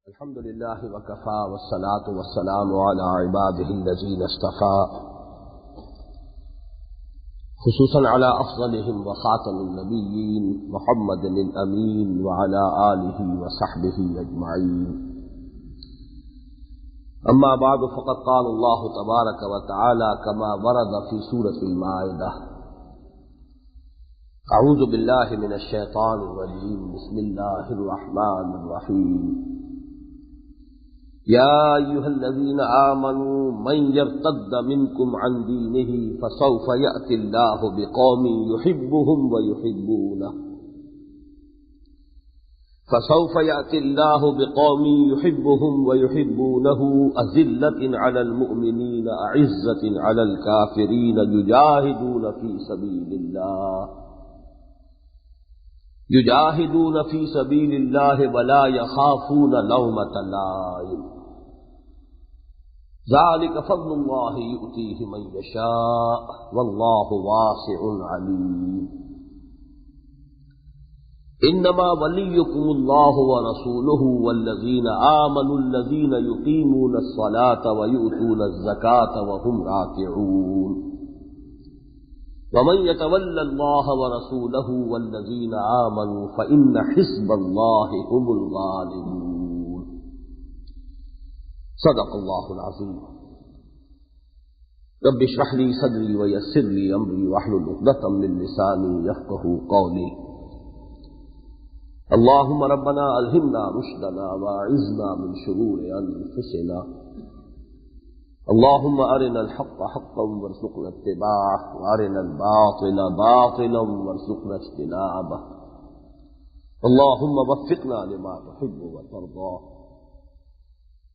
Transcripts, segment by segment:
الحمد لله وكفى والصلاة والسلام على عباده الذين اصطفى خصوصا على أفضلهم وخاتم النبيين محمد الأمين وعلى آله وصحبه أجمعين. أما بعد فقد قال الله تبارك وتعالى كما ورد في سورة المائدة: أعوذ بالله من الشيطان الرجيم بسم الله الرحمن الرحيم. يا أيها الذين آمنوا من يرتد منكم عن دينه فسوف يأتي الله بقوم يحبهم ويحبونه أذلة على المؤمنين أعزة على الكافرين يجاهدون في سبيل الله ولا يخافون لومة لائم ذلك فضل الله يؤتيه من يشاء والله واسع عليم. انما وليكم الله ورسوله والذين آمنوا الذين يقيمون الصلاة ويؤتون الزكاة وهم راكعون ومن يتول الله ورسوله والذين آمنوا فإن حزب الله هم الغالبون. صدق الله العظيم. رب اشرح لي صدري ويسر لي أمري واحلل عقدة من لساني يفقهوا قولي. اللهم ربنا ألهمنا رشدنا وأعذنا من شرور أنفسنا. اللهم أرنا الحق حقا وارزقنا اتباعه وأرنا الباطل باطلا وارزقنا اجتنابه. اللهم وفقنا لما تحب وترضى.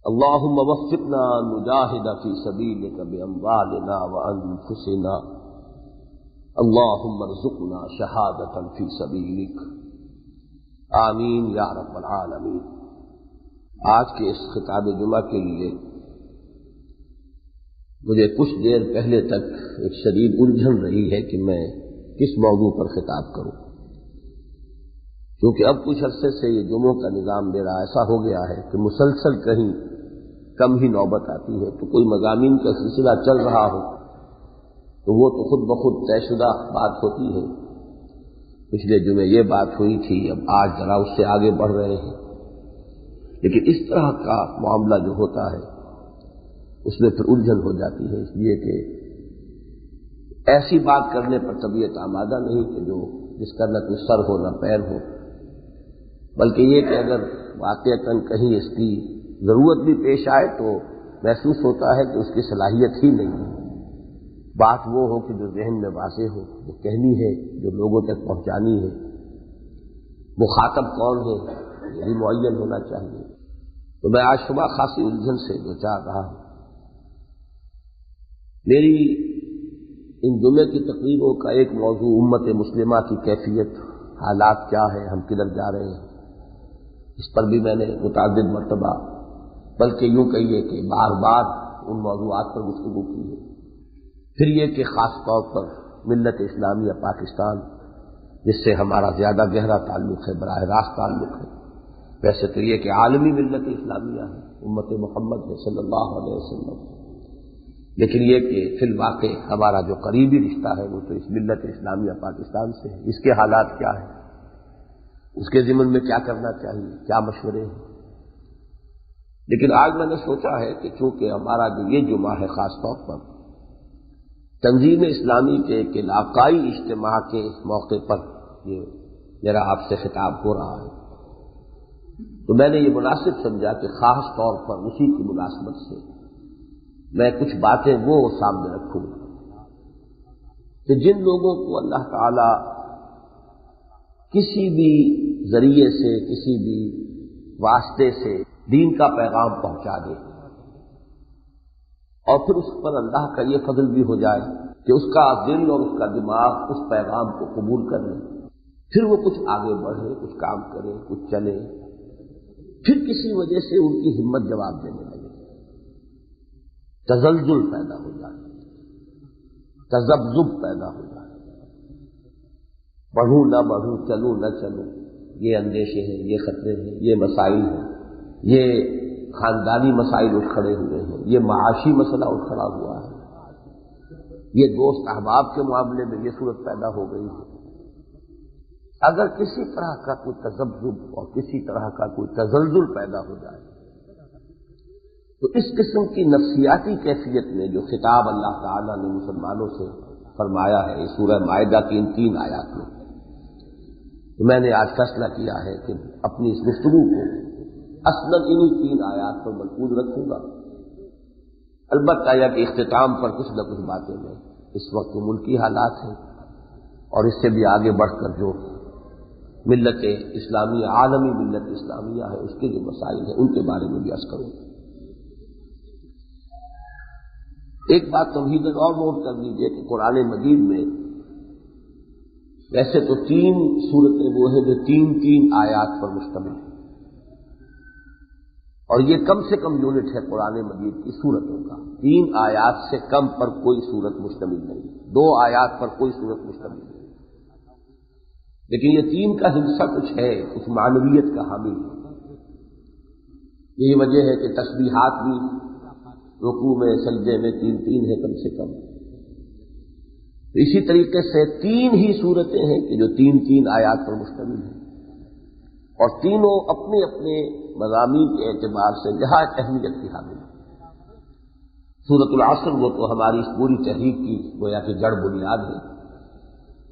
اللهم وفقنا أن نجاهد في سبيلك بأموالنا وأنفسنا. اللهم ارزقنا شهادة في سبيلك. آمین یا رب العالمین. آج کے اس خطاب جمعہ کے لیے مجھے کچھ دیر پہلے تک ایک شدید الجھن رہی ہے کہ میں کس موضوع پر خطاب کروں، کیونکہ اب کچھ عرصے سے یہ جمعوں کا نظام میرا ایسا ہو گیا ہے کہ مسلسل کہیں کم ہی نوبت آتی ہے، تو کوئی مضامین کا سلسلہ چل رہا ہو تو وہ تو خود بخود طے شدہ بات ہوتی ہے. پچھلے جمعے یہ بات ہوئی تھی، اب آج ذرا اس سے آگے بڑھ رہے ہیں. لیکن اس طرح کا معاملہ جو ہوتا ہے اس میں پھر الجھن ہو جاتی ہے، اس لیے کہ ایسی بات کرنے پر طبیعت آمادہ نہیں کہ جس کا نہ کوئی سر ہو نہ پیر ہو، بلکہ یہ کہ اگر واقعتاً کہیں اس کی ضرورت بھی پیش آئے تو محسوس ہوتا ہے کہ اس کی صلاحیت ہی نہیں ہے. بات وہ ہو کہ جو ذہن میں واضح ہو، جو کہنی ہے، جو لوگوں تک پہنچانی ہے. مخاطب کون ہے یہ بھی معین ہونا چاہیے. تو میں آج صبح خاصی الجھن سے دوچار رہا ہوں. میری ان جمعے کی تقریروں کا ایک موضوع امت مسلمہ کی کیفیت، حالات کیا ہیں، ہم کدھر جا رہے ہیں، اس پر بھی میں نے متعدد مرتبہ، بلکہ یوں کہیے کہ بار بار ان موضوعات پر گفتگو کی ہے. پھر یہ کہ خاص طور پر ملت اسلامیہ پاکستان جس سے ہمارا زیادہ گہرا تعلق ہے، براہ راست تعلق ہے. ویسے تو یہ کہ عالمی ملت اسلامیہ ہے، امت محمد ہے صلی اللہ علیہ وسلم، لیکن یہ کہ فی الواقع ہمارا جو قریبی رشتہ ہے وہ تو اس ملت اسلامیہ پاکستان سے ہے. اس کے حالات کیا ہیں، اس کے ضمن میں کیا کرنا چاہیے، کیا مشورے ہیں. لیکن آج میں نے سوچا ہے کہ چونکہ ہمارا جو یہ جمعہ ہے خاص طور پر تنظیم اسلامی کے ایک علاقائی اجتماع کے موقع پر یہ میرا آپ سے خطاب ہو رہا ہے، تو میں نے یہ مناسب سمجھا کہ خاص طور پر اسی کی مناسبت سے میں کچھ باتیں وہ سامنے رکھوں کہ جن لوگوں کو اللہ تعالی کسی بھی ذریعے سے، کسی بھی واسطے سے دین کا پیغام پہنچا دے اور پھر اس پر اللہ کا یہ فضل بھی ہو جائے کہ اس کا دل اور اس کا دماغ اس پیغام کو قبول کر لے، پھر وہ کچھ آگے بڑھے، کچھ کام کرے، کچھ چلے، پھر کسی وجہ سے ان کی ہمت جواب دینے لگے، تزلزل پیدا ہو جائے، تذبذب پیدا ہو جائے، بڑھوں نہ بڑھوں، چلوں نہ چلوں، یہ اندیشے ہیں، یہ خطرے ہیں، یہ مسائل ہیں. یہ خاندانی مسائل اٹھ کھڑے ہوئے ہیں، یہ معاشی مسئلہ اٹھ کھڑا ہوا ہے، یہ دوست احباب کے معاملے میں یہ صورت پیدا ہو گئی ہے۔ اگر کسی طرح کا کوئی تذبذب اور کسی طرح کا کوئی تزلزل پیدا ہو جائے تو اس قسم کی نفسیاتی کیفیت میں جو خطاب اللہ تعالیٰ نے مسلمانوں سے فرمایا ہے اس سورہ مائدہ کی ان 3 آیات میں، تو میں نے آج فیصلہ کیا ہے کہ اپنی اس گفتگو کو اصلاً انہی 3 آیات پر مرکوز رکھوں گا، البتہ یا کہ اختتام پر کچھ نہ کچھ باتیں میں اس وقت ملکی حالات ہیں اور اس سے بھی آگے بڑھ کر جو ملت اسلامیہ، عالمی ملت اسلامیہ ہے، اس کے جو مسائل ہیں ان کے بارے میں بھی عرض کروں گا۔ ایک بات تمہیداً اور نوٹ کر لیجیے کہ قرآن مجید میں ویسے تو 3 سورتیں وہ ہیں جو 3 آیات پر مشتمل ہیں، اور یہ کم سے کم یونٹ ہے قرآن مجید کی سورتوں کا، 3 آیات سے کم پر کوئی سورت مشتمل نہیں، 2 آیات پر کوئی سورت مشتمل نہیں، لیکن یہ 3 کا حصہ کچھ ہے، کچھ معنویت کا حامل ہے۔ یہی وجہ ہے کہ تسبیحات بھی رکوع میں، سجدے میں 3 ہے کم سے کم۔ تو اسی طریقے سے 3 ہی صورتیں ہیں کہ جو 3 آیات پر مشتمل ہیں، اور تینوں اپنے اپنے مضامین کے اعتبار سے نہایت اہمیت کی حامل ہیں۔ سورۃ العصر وہ تو ہماری اس پوری تحریک کی گویا کہ جڑ بنیاد ہے،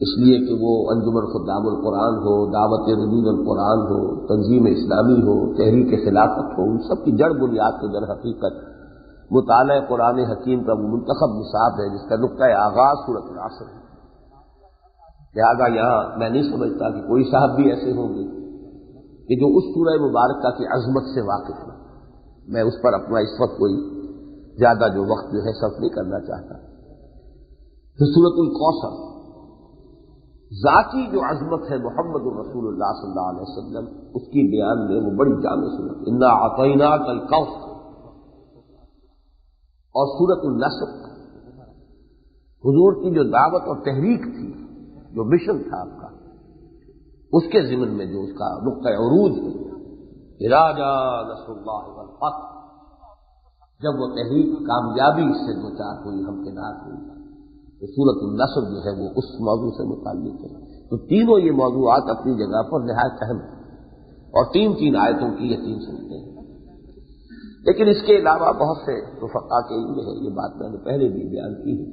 اس لیے کہ وہ انجمن خدام القرآن ہو، دعوت ردود القرآن ہو، تنظیم اسلامی ہو، تحریک خلافت ہو، ان سب کی جڑ بنیاد تو در حقیقت مطالعہ قرآن حکیم کا وہ منتخب نصاب ہے جس کا نقطۂ آغاز سورۃ العصر ہے۔ لہٰذا یہاں میں نہیں سمجھتا کہ کوئی صاحب بھی ایسے ہوں گے کہ جو اس سورہ مبارکہ کی عظمت سے واقف ہوں۔ میں اس پر اپنا اس وقت کوئی زیادہ جو وقت جو ہے صرف نہیں کرنا چاہتا۔ پھر سورۃ الکوثر، ذاتی جو عظمت ہے محمد الرسول اللہ صلی اللہ علیہ وسلم، اس کی بیان میں وہ بڑی جامع صورت، انا اعطیناک الکوثر، اور سورۃ النصر، حضور کی جو دعوت اور تحریک تھی، جو مشن تھا آپ کا، اس کے ضمن میں جو اس کا نقطۂ عروج ہے، اذا جاء نصر اللہ والفتح، جب وہ تحریک کامیابی اس سے دوچار ہوئی، ہمکنار ہوئی، تو سورۃ النصر جو ہے وہ اس موضوع سے متعلق ہے۔ تو تینوں یہ موضوعات اپنی جگہ پر نہایت اہم ہیں، اور 3 آیتوں کی یہ 3 سورتیں ہیں۔ لیکن اس کے علاوہ بہت سے رفقا کے لیے ہے، یہ بات میں نے پہلے بھی بیان کی ہے،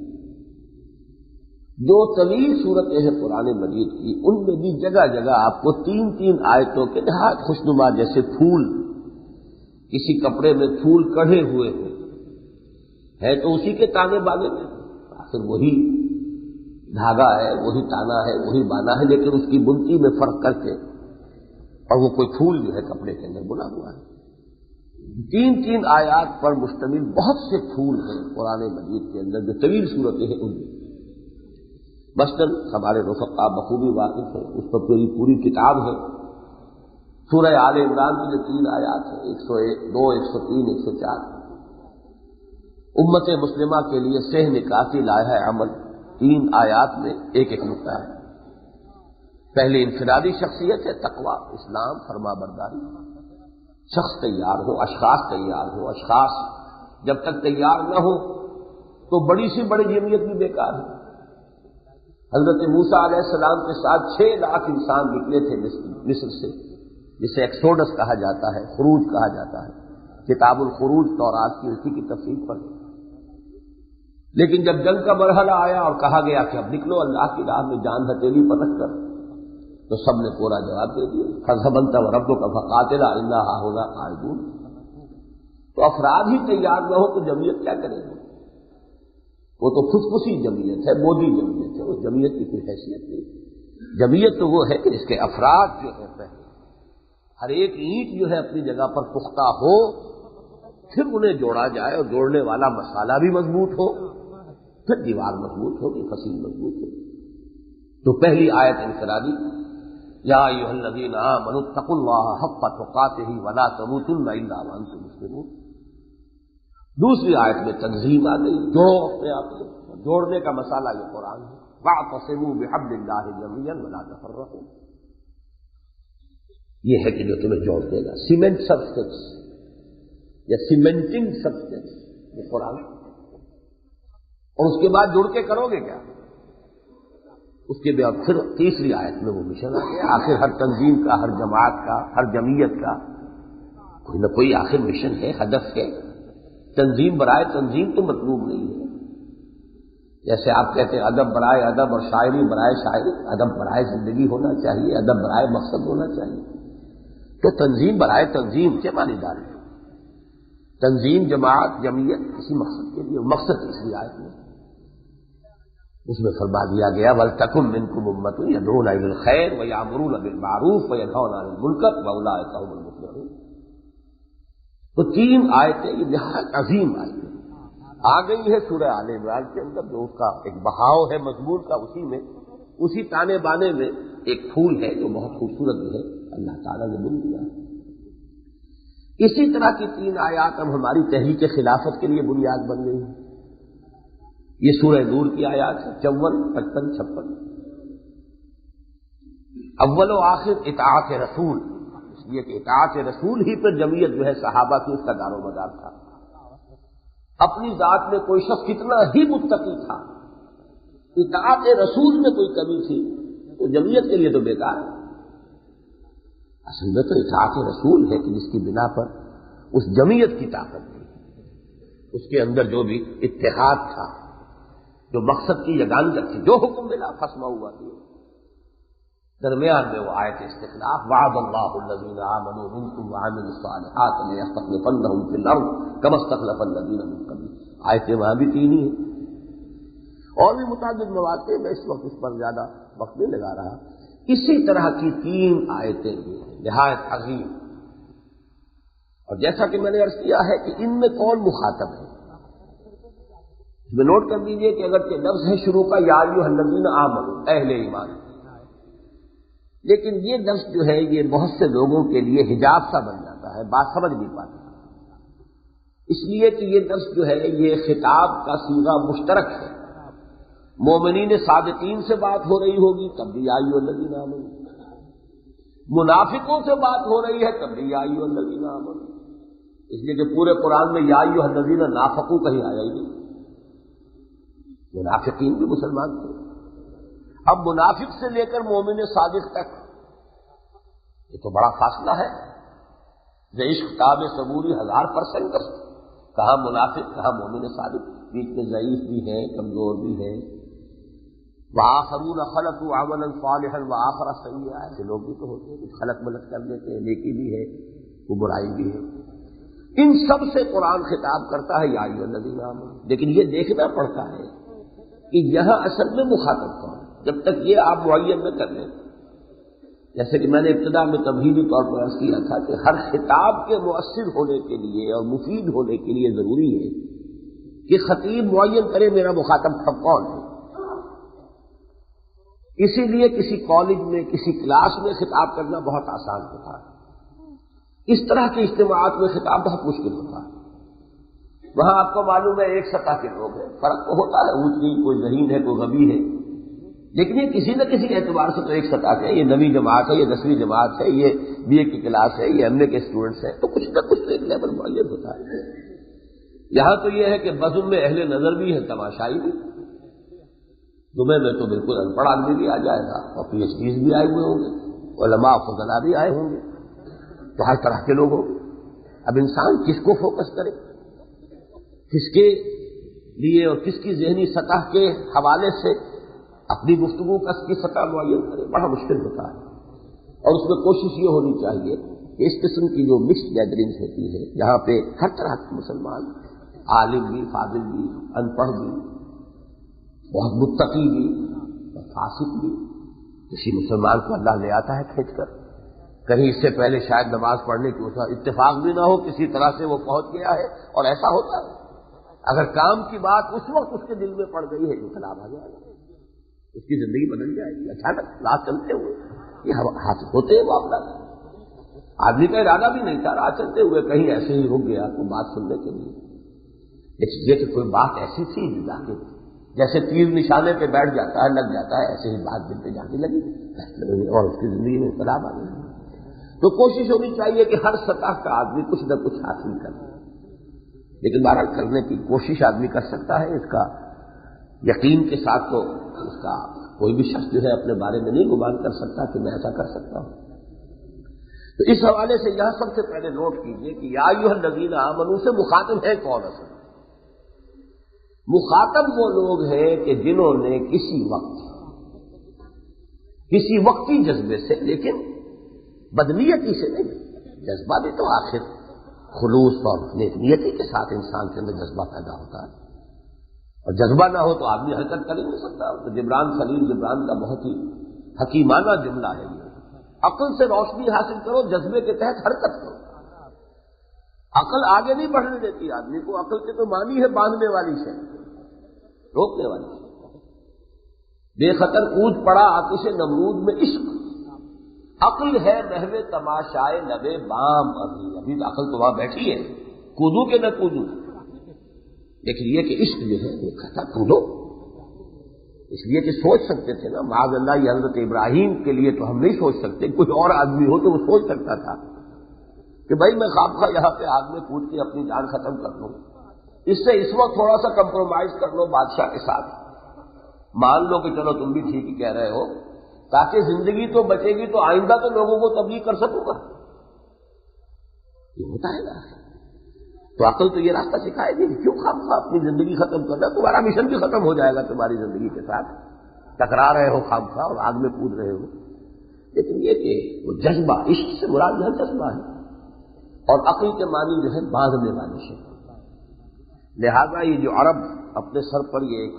جو طویل صورتیں ہیں قرآن مجید کی، ان میں بھی جگہ جگہ آپ کو 3 آیتوں کے نہایت خوشنما جیسے پھول، کسی کپڑے میں پھول کڑھے ہوئے ہیں، ہے تو اسی کے تانے بانے میں، آخر وہی دھاگا ہے، وہی تانا ہے، وہی بانا ہے، لیکن اس کی بنتی میں فرق کر کے، اور وہ کوئی پھول جو ہے کپڑے کے اندر بنا ہوا ہے۔ 3 آیات پر مشتمل بہت سے پھول ہیں قرآن مجید کے اندر جو طویل صورتیں ہیں ان میں۔ مثلاً ہمارے رفقا بخوبی واقف ہیں، اس پر پوری کتاب ہے، سورہ آل عمران کی جو 3 آیات ہیں، 101، 2، 103، 104، امت مسلمہ کے لیے سہ نکاح کی لائحہ عمل 3 آیات میں ایک نقطہ ہے۔ پہلی انفرادی شخصیت ہے تقوی، اسلام، فرما برداری، شخص تیار ہو، اشخاص تیار ہو، اشخاص جب تک تیار نہ ہو تو بڑی سی بڑی جمعیت بھی بیکار ہے۔ حضرت موسیٰ علیہ السلام کے ساتھ 6 لاکھ انسان نکلے تھے مصر سے، جسے ایکسوڈس کہا جاتا ہے، خروج کہا جاتا ہے، کتاب الخروج تورات کی اسی کی تفسیر پر۔ لیکن جب جنگ کا مرحلہ آیا اور کہا گیا کہ اب نکلو اللہ کی راہ میں جان ہتھیلی پر رکھ کر، تو سب نے پورا جواب دے دیا، فَاذْهَبْ أَنْتَ وَرَبُّكَ فَقَاتِلَا إِنَّا هَاهُنَا قَاعِدُونَ۔ تو افراد ہی تیار نہ ہو تو جمعیت کیا کرے گی؟ وہ تو خودکشی جمعیت ہے، مودی جمعیت ہے، اس جمعیت کی کوئی حیثیت نہیں۔ جمعیت تو وہ ہے کہ اس کے افراد جو ہے پہلے ہر ایک اینٹ جو ہے اپنی جگہ پر پختہ ہو، پھر انہیں جوڑا جائے، اور جوڑنے والا مسالہ بھی مضبوط ہو، پھر دیوار مضبوط ہوگی، فصیل مضبوط ہوگی۔ تو پہلی آیت انفرادی، یا ایھا الذین آمنوا اتقوا اللہ حق تقاتہ ولا تموتن الا وانتم مسلمون۔ دوسری آیت میں تنظیم آ گئی، جوڑو اپنے آپ کو، جوڑنے کا مسئلہ یہ قرآن ہے، واعتصموا بحبل اللہ جميعا ولا تفرقوا، یہ ہے کہ جو تمہیں جوڑ دے گا، سیمنٹ سبسٹنس، یا سیمنٹنگ سبسٹینس یہ قرآن. اور اس کے بعد جڑ کے کرو گے کیا؟ اس کے بعد پھر تیسری آیت میں وہ مشن آ گیا. آخر ہر تنظیم کا، ہر جماعت کا، ہر جمعیت کا کوئی نہ کوئی آخر مشن ہے، ہدف ہے. تنظیم برائے تنظیم تو مطلوب نہیں ہے. جیسے آپ کہتے ہیں ادب برائے ادب اور شاعری برائے شاعری، ادب برائے زندگی ہونا چاہیے، ادب برائے مقصد ہونا چاہیے. تو تنظیم برائے تنظیم کیا معنی دار ہے؟ تنظیم، جماعت، جمعیت کسی مقصد کے لیے، مقصد تیسری آیت میں اس میں فرما دیا گیا وَلْتَكُن مِّنكُمْ أُمَّةٌ يَدْعُونَ إِلَى الْخَيْرِ وَيَأْمُرُونَ بِالْمَعْرُوفِ وَيَنْهَوْنَ عَنِ الْمُنكَرِ وَأُولَٰئِكَ هُمُ الْمُفْلِحُونَ. تو تین آیتیں یہ نہایت عظیم آیتیں آ گئی ہے سورہ آل عمران کے اندر، جو اس کا ایک بہاؤ ہے مضمون کا، اسی میں اسی تانے بانے میں ایک پھول ہے جو بہت خوبصورت ہے اللہ تعالیٰ نے بن دیا. اسی طرح کی تین آیات اب ہماری تحریک خلافت کے لیے بنیاد بن گئی ہے. یہ سورہ نور کی آیات ہے 54، 55، 56. اول و آخر اطاعت رسول، اس لیے کہ اطاعت رسول ہی پر جمعیت جو ہے صحابہ کی اس کا دار و مدار تھا. اپنی ذات میں کوئی شخص کتنا ہی متقی تھا، اطاعت رسول میں کوئی کمی تھی تو جمعیت کے لیے تو بیکار ہے. اصل میں تو اطاعت رسول ہے کہ جس کی بنا پر اس جمعیت کی طاقت تھی، اس کے اندر جو بھی اتحاد تھا، جو مقصد کی یگانگت تھی، جو حکم ملا فسمع ہوا تھی. درمیان میں وہ آیت استخلاف وعد اللہ الذین آمنوا منکم وعملوا الصالحات لیستخلفنہم فی الارض کما استخلف الذین من قبلہم. آیتیں وہاں بھی تین ہی ہیں اور بھی متعدد مواقع میں اس وقت اس پر زیادہ وقت نہیں لگا رہا. اسی طرح کی تین آیتیں بھی ہیں نہایت عظیم. اور جیسا کہ میں نے عرض کیا ہے کہ ان میں کون مخاطب ہے، اس میں نوٹ کر دیجئے کہ اگر کہ لفظ ہے شروع کا یا ایھا الذین آمنوا، اہل ایمان، لیکن یہ لفظ جو ہے یہ بہت سے لوگوں کے لیے حجاب سا بن جاتا ہے، بات سمجھ نہیں پاتے، اس لیے کہ یہ لفظ جو ہے یہ خطاب کا صیغہ مشترک ہے. مومنین صادقین سے بات ہو رہی ہوگی تب بھی یا ایھا الذین آمنوا، منافقوں سے بات ہو رہی ہے تب بھی یا ایھا الذین آمنوا. اس لیے کہ پورے قرآن میں یا ایھا الذین نافقوا کہیں آیا ہی نہیں. منافقین بھی مسلمان تھے. اب منافق سے لے کر مومن صادق تک یہ تو بڑا فاصلہ ہے. عشق تاب صبوری 1000%، کہاں منافق کہاں مومن صادق، بیچ میں ضعیف بھی ہیں، کمزور بھی ہیں. وآخرون خلقوا عملا صالحا وآخر سیئا، ایسے لوگ بھی تو ہوتے ہیں کچھ خلق ملت کر لیتے ہیں، نیکی بھی ہے وہ برائی بھی ہے. ان سب سے قرآن خطاب کرتا ہے یا ایھا الذین آمنوا. لیکن یہ دیکھنا پڑتا ہے کہ یہاں اصل میں مخاطب کون ہے. جب تک یہ آپ معین نہ کر لیں، جیسے کہ میں نے ابتدا میں تمہیدی طور پر عرض کیا تھا کہ ہر خطاب کے مؤثر ہونے کے لیے اور مفید ہونے کے لیے ضروری ہے کہ خطیب معین کرے میرا مخاطب سب کون ہے. اسی لیے کسی کالج میں کسی کلاس میں خطاب کرنا بہت آسان ہوتا ہے. اس طرح کے اجتماعات میں خطاب بہت مشکل ہوتا ہے. وہاں آپ کو معلوم ہے ایک سطح کے لوگ ہیں، فرق تو ہوتا ہے، اونچ نیچ، کوئی ذہین ہے کوئی غبی ہے، لیکن یہ کسی نہ کسی اعتبار سے تو ایک سطح کے. یہ 9ویں جماعت ہے، یہ 10ویں جماعت ہے، یہ BA کی کلاس ہے، یہ MA کے اسٹوڈنٹس ہیں، تو کچھ نہ کچھ تو ایک لیول معین ہوتا ہے. یہاں تو یہ ہے کہ بزم میں اہل نظر بھی ہے، تماشائی بھی. جمعے میں تو بالکل ان پڑھ آدمی بھی آ جائے گا اور PhDs بھی آئے ہوئے ہوں گے، علماء فضلاء بھی آئے ہوں گے، تو ہر طرح کے لوگ ہوں گے. اب انسان کس کو فوکس کرے، کس کے لیے اور کس کی ذہنی سطح کے حوالے سے اپنی گفتگو کا کی سطح معین کرے، بڑا مشکل ہوتا ہے. اور اس میں کوشش یہ ہونی چاہیے کہ اس قسم کی جو مکسڈ گیدرنگز ہوتی ہے جہاں پہ ہر طرح کے مسلمان، عالم بھی، فاضل بھی، ان پڑھ بھی، بہت متقی بھی اور فاسق بھی، کسی مسلمان کو اللہ لے آتا ہے کھینچ کر. کہیں اس سے پہلے شاید نماز پڑھنے کی اس اتفاق بھی نہ ہو، کسی طرح سے وہ پہنچ گیا ہے، اور ایسا ہوتا ہے. اگر کام کی بات اس وقت اس کے دل میں پڑ گئی ہے، انقلاب آ جائے گا، اس کی زندگی بدل جائے گی. اچانک رات چلتے ہوئے یہ حاصل ہوتے ہیں معاملات. آدمی کا ارادہ بھی نہیں تھا، رات چلتے ہوئے کہیں ایسے ہی رک گیا کوئی بات سننے کے لیے. یہ کہ کوئی بات ایسی تھی جا کے جیسے تیر نشانے پہ بیٹھ جاتا ہے، لگ جاتا ہے، ایسے ہی بات دل پہ جانے لگی اور اس کی زندگی میں انقلاب آ گئی. تو کوشش ہونی چاہیے کہ ہر سطح کا آدمی کچھ نہ کچھ حاصل کرے. لیکن بہرحال کرنے کی کوشش آدمی کر سکتا ہے، اس کا یقین کے ساتھ تو اس کا کوئی بھی شخص جو ہے اپنے بارے میں نہیں گمان کر سکتا کہ میں ایسا کر سکتا ہوں۔ تو اس حوالے سے یہاں سب سے پہلے نوٹ کیجئے کہ یا ایھا الذین آمنوا سے مخاطب ہے کون اصل؟ مخاطب وہ لوگ ہیں کہ جنہوں نے کسی وقتی جذبے سے، لیکن بدنیتی سے نہیں، جذبہ بھی تو آخر خلوص اور نیتی کے ساتھ انسان کے اندر جذبہ پیدا ہوتا ہے، اور جذبہ نہ ہو تو آدمی حرکت کر ہی نہیں سکتا۔ تو خلیل جبران کا بہت ہی حکیمانہ جملہ ہے یہ، عقل سے روشنی حاصل کرو، جذبے کے تحت حرکت کرو۔ عقل آگے نہیں بڑھنے دیتی آدمی کو، عقل کے تو معنی ہے باندھنے والی شے، روکنے والی شے۔ بے خطر کود پڑا آتش نمرود میں عشق، عقل ہے محو تماشائے لبے بام، ابھی عقل تو وہاں بیٹھی ہے، کودوں کہ نہ کودوں، لیکن یہ کہ عشق جو ہے وہ کہتا کودو، اس لیے کہ سوچ سکتے تھے نا، معاذ اللہ یہ حضرت ابراہیم کے لیے تو ہم نہیں سوچ سکتے، کوئی اور آدمی ہو تو وہ سوچ سکتا تھا کہ بھائی میں خواہ یہاں پہ آگ میں کود کے اپنی جان ختم کر لوں، اس سے اس وقت تھوڑا سا کمپرومائز کر لو بادشاہ کے ساتھ، مان لو کہ چلو تم بھی ٹھیک ہی کہہ رہے ہو، تاکہ زندگی تو بچے گی تو آئندہ تو لوگوں کو تبلیغ کر سکوں گا، یہ ہوتا ہے نا۔ تو عقل تو یہ راستہ سکھائے گی، کیوں خواہ اپنی زندگی ختم کرنا، تمہارا مشن بھی ختم ہو جائے گا تمہاری زندگی کے ساتھ، ٹکرا رہے ہو خواہ اور آگ میں کود رہے ہو۔ لیکن یہ کہ وہ جذبہ، عشق سے مراد جو جذبہ ہے، اور عقل کے معنی جو ہے باندھنے والی شے، لہذا یہ جو عرب اپنے سر پر یہ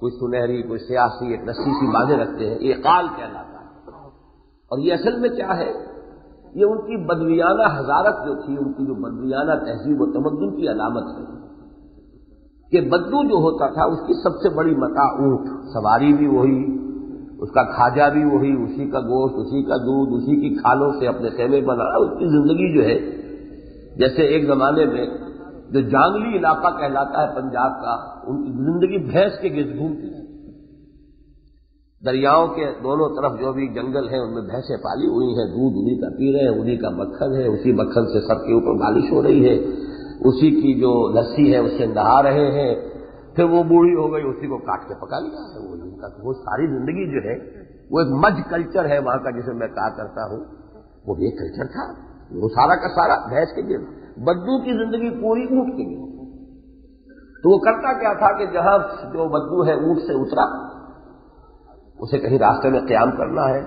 کوئی سنہری کوئی سیاسی ایک رسی سی باندھے رکھتے ہیں، یہ قال کہلاتا ہے، اور یہ اصل میں کیا ہے، یہ ان کی بدویانہ حضارت جو تھی، ان کی جو بدویانہ تہذیب و تمدن کی علامت ہے کہ بدو جو ہوتا تھا اس کی سب سے بڑی متاع اونٹ، سواری بھی وہی، اس کا کھاجا بھی وہی، اسی کا گوشت، اسی کا دودھ، اسی کی کھالوں سے اپنے خیمے بنا، اس کی زندگی جو ہے جیسے ایک زمانے میں جو جانگلی علاقہ کہلاتا ہے پنجاب کا، ان کی زندگی بھینس کے گرد گھومتی ہے، دریاؤں کے دونوں طرف جو بھی جنگل ہیں ان میں بھینسیں پالی ہوئی ہیں، دودھ انہی کا پی رہے ہیں، انہی کا مکھن ہے، اسی مکھن سے سر کے اوپر مالش ہو رہی ہے، اسی کی جو لسی ہے اس سے نہا رہے ہیں، پھر وہ بوڑھی ہو گئی اسی کو کاٹ کے پکا لیا ہے، وہ ان کا وہ ساری زندگی جو ہے وہ ایک مج کلچر ہے وہاں کا، جسے میں کہا کرتا ہوں، وہ ایک کلچر تھا، وہ سارا کا سارا بھینس کے گرد۔ بدو کی زندگی پوری اونٹ کے گرد، تو وہ کرتا کیا تھا کہ جہاں جو بدو ہے اونٹ سے اترا، اسے کہیں راستے میں قیام کرنا ہے،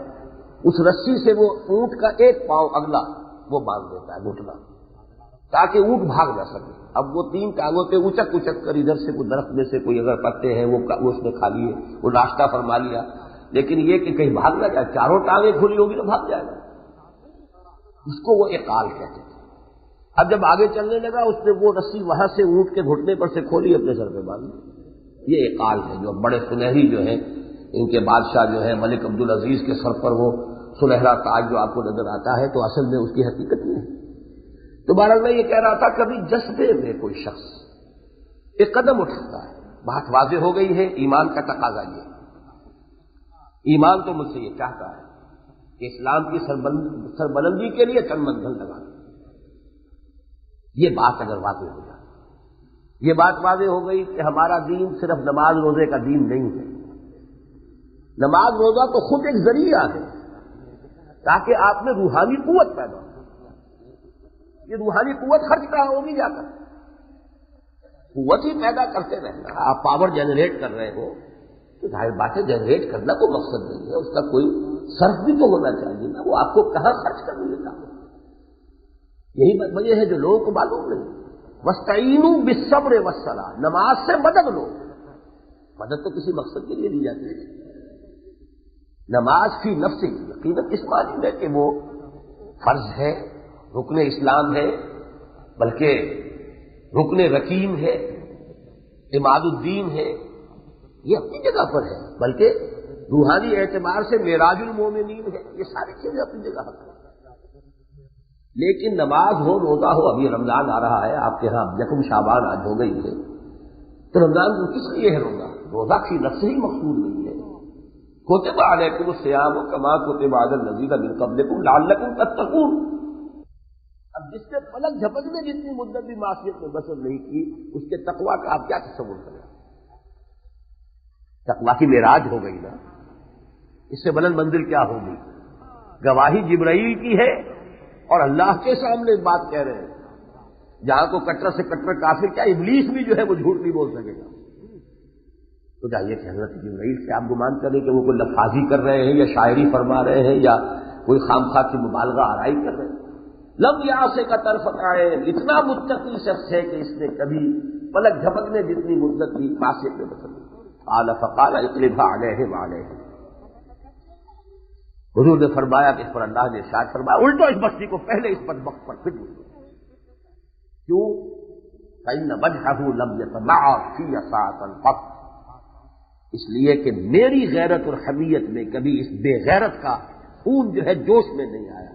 اس رسی سے وہ اونٹ کا ایک پاؤں اگلا وہ باندھ دیتا ہے گھٹنا، تاکہ اونٹ بھاگ نہ سکے۔ اب وہ تین ٹانگوں پہ اچک کر ادھر سے کوئی درخت میں سے کوئی اگر پتے ہیں وہ اس میں کھا لیے، وہ ناشتہ فرما لیا، لیکن یہ کہ کہیں بھاگ نہ جائے، چاروں ٹانگیں کھلی ہوگی تو بھاگ جائے گا، اس کو وہ اقال کہتے تھے۔ اب جب آگے چلنے لگا اس نے وہ رسی وہاں سے اونٹ کے گھٹنے پر سے کھولی، اپنے سر پہ باندھ لی۔ یہ اقال ہے، جو بڑے سنہری جو ہیں ان کے بادشاہ جو ہے ملک عبدالعزیز کے سر پر وہ سنہرا تاج جو آپ کو نظر آتا ہے، تو اصل میں اس کی حقیقت یہ ہے۔ تو بہرحال میں یہ کہہ رہا تھا، کبھی جذبے میں کوئی شخص ایک قدم اٹھاتا ہے، بات واضح ہو گئی ہے، ایمان کا تقاضا یہ، ایمان تو مجھ سے یہ چاہتا ہے کہ اسلام کی سربلندی کے لیے تن من دھن لگا، یہ بات اگر واضح ہو جائے، یہ بات واضح ہو گئی کہ ہمارا دین صرف نماز روزے کا دین نہیں ہے، نماز روزہ تو خود ایک ذریعہ ہے تاکہ آپ میں روحانی قوت پیدا ہو، یہ روحانی قوت خرچ کہاں ہوگی جا کر، قوت ہی پیدا کرتے رہنا۔ آپ پاور جنریٹ کر رہے ہو تو ظاہر بات ہے جنریٹ کرنا کوئی مقصد نہیں ہے، اس کا کوئی صرف بھی تو ہونا چاہیے نا، وہ آپ کو کہاں خرچ کرنے کا، یہی وجہ ہے جو لوگوں کو معلوم نہیں۔ وَاسْتَعِینُوا بِالصَّبْرِ وَالصَّلَاةِ، نماز سے مدد لو، مدد تو کسی مقصد کے لیے دی جاتی ہے۔ نماز کی نفس یقیناً اس معنی میں کہ وہ فرض ہے، رکن اسلام ہے، بلکہ رکن رکین ہے، عماد الدین ہے، یہ اپنی جگہ پر ہے، بلکہ روحانی اعتبار سے معراج المومنین ہے، یہ ساری چیزیں اپنی جگہ پر ہیں۔ لیکن نماز ہو، روزہ ہو، ابھی رمضان آ رہا ہے آپ کے ہاں، یکم شعبان آج ہو گئی ہے، تو رمضان کو کس لیے ہے روزہ؟ روزہ کی نفس ہی مقصود نہیں ہے۔ کتب علیکم الصیام کما کتب علی الذین من قبلکم لعلکم تتقون، اب جس نے پلک جھپکنے جتنی مدت بھی معصیت میں بسر نہیں کی، اس کے تقویٰ کا آپ کیا تصور کریں؟ تقویٰ کی معراج ہو گئی نا، اس سے بلند منزل کیا ہوگی؟ گواہی جبرائیل کی ہے اور اللہ کے سامنے بات کہہ رہے ہیں، جہاں کو کٹر سے کٹر کافر، کیا ابلیس بھی جو ہے وہ جھوٹ نہیں بول سکے گا؟ تو چاہیے کہ حضرت جبرائیل سے آپ گمان کریں کہ وہ کوئی لفاظی کر رہے ہیں یا شاعری فرما رہے ہیں یا کوئی خامخواہ کی مبالغہ آرائی کر رہے ہیں۔ لم یاسے کا طرف عین، اتنا متقی شخص ہے کہ اس نے کبھی پلک جھپکنے جتنی مدت کی معصیت میں بسر نہیں۔ قال فقال اقلبها علیہ وعلیہ، حضور نے فرمایا کہ اس پر اللہ نے ارشاد فرمایا الٹو اس بستی کو پہلے اس بدبخت پر پھر دو۔ کیوں؟ فإن وجهه لم يتمع في ساعة القط، اس لیے کہ میری غیرت اور حمیت میں کبھی اس بے غیرت کا خون جو ہے جوش میں نہیں آیا،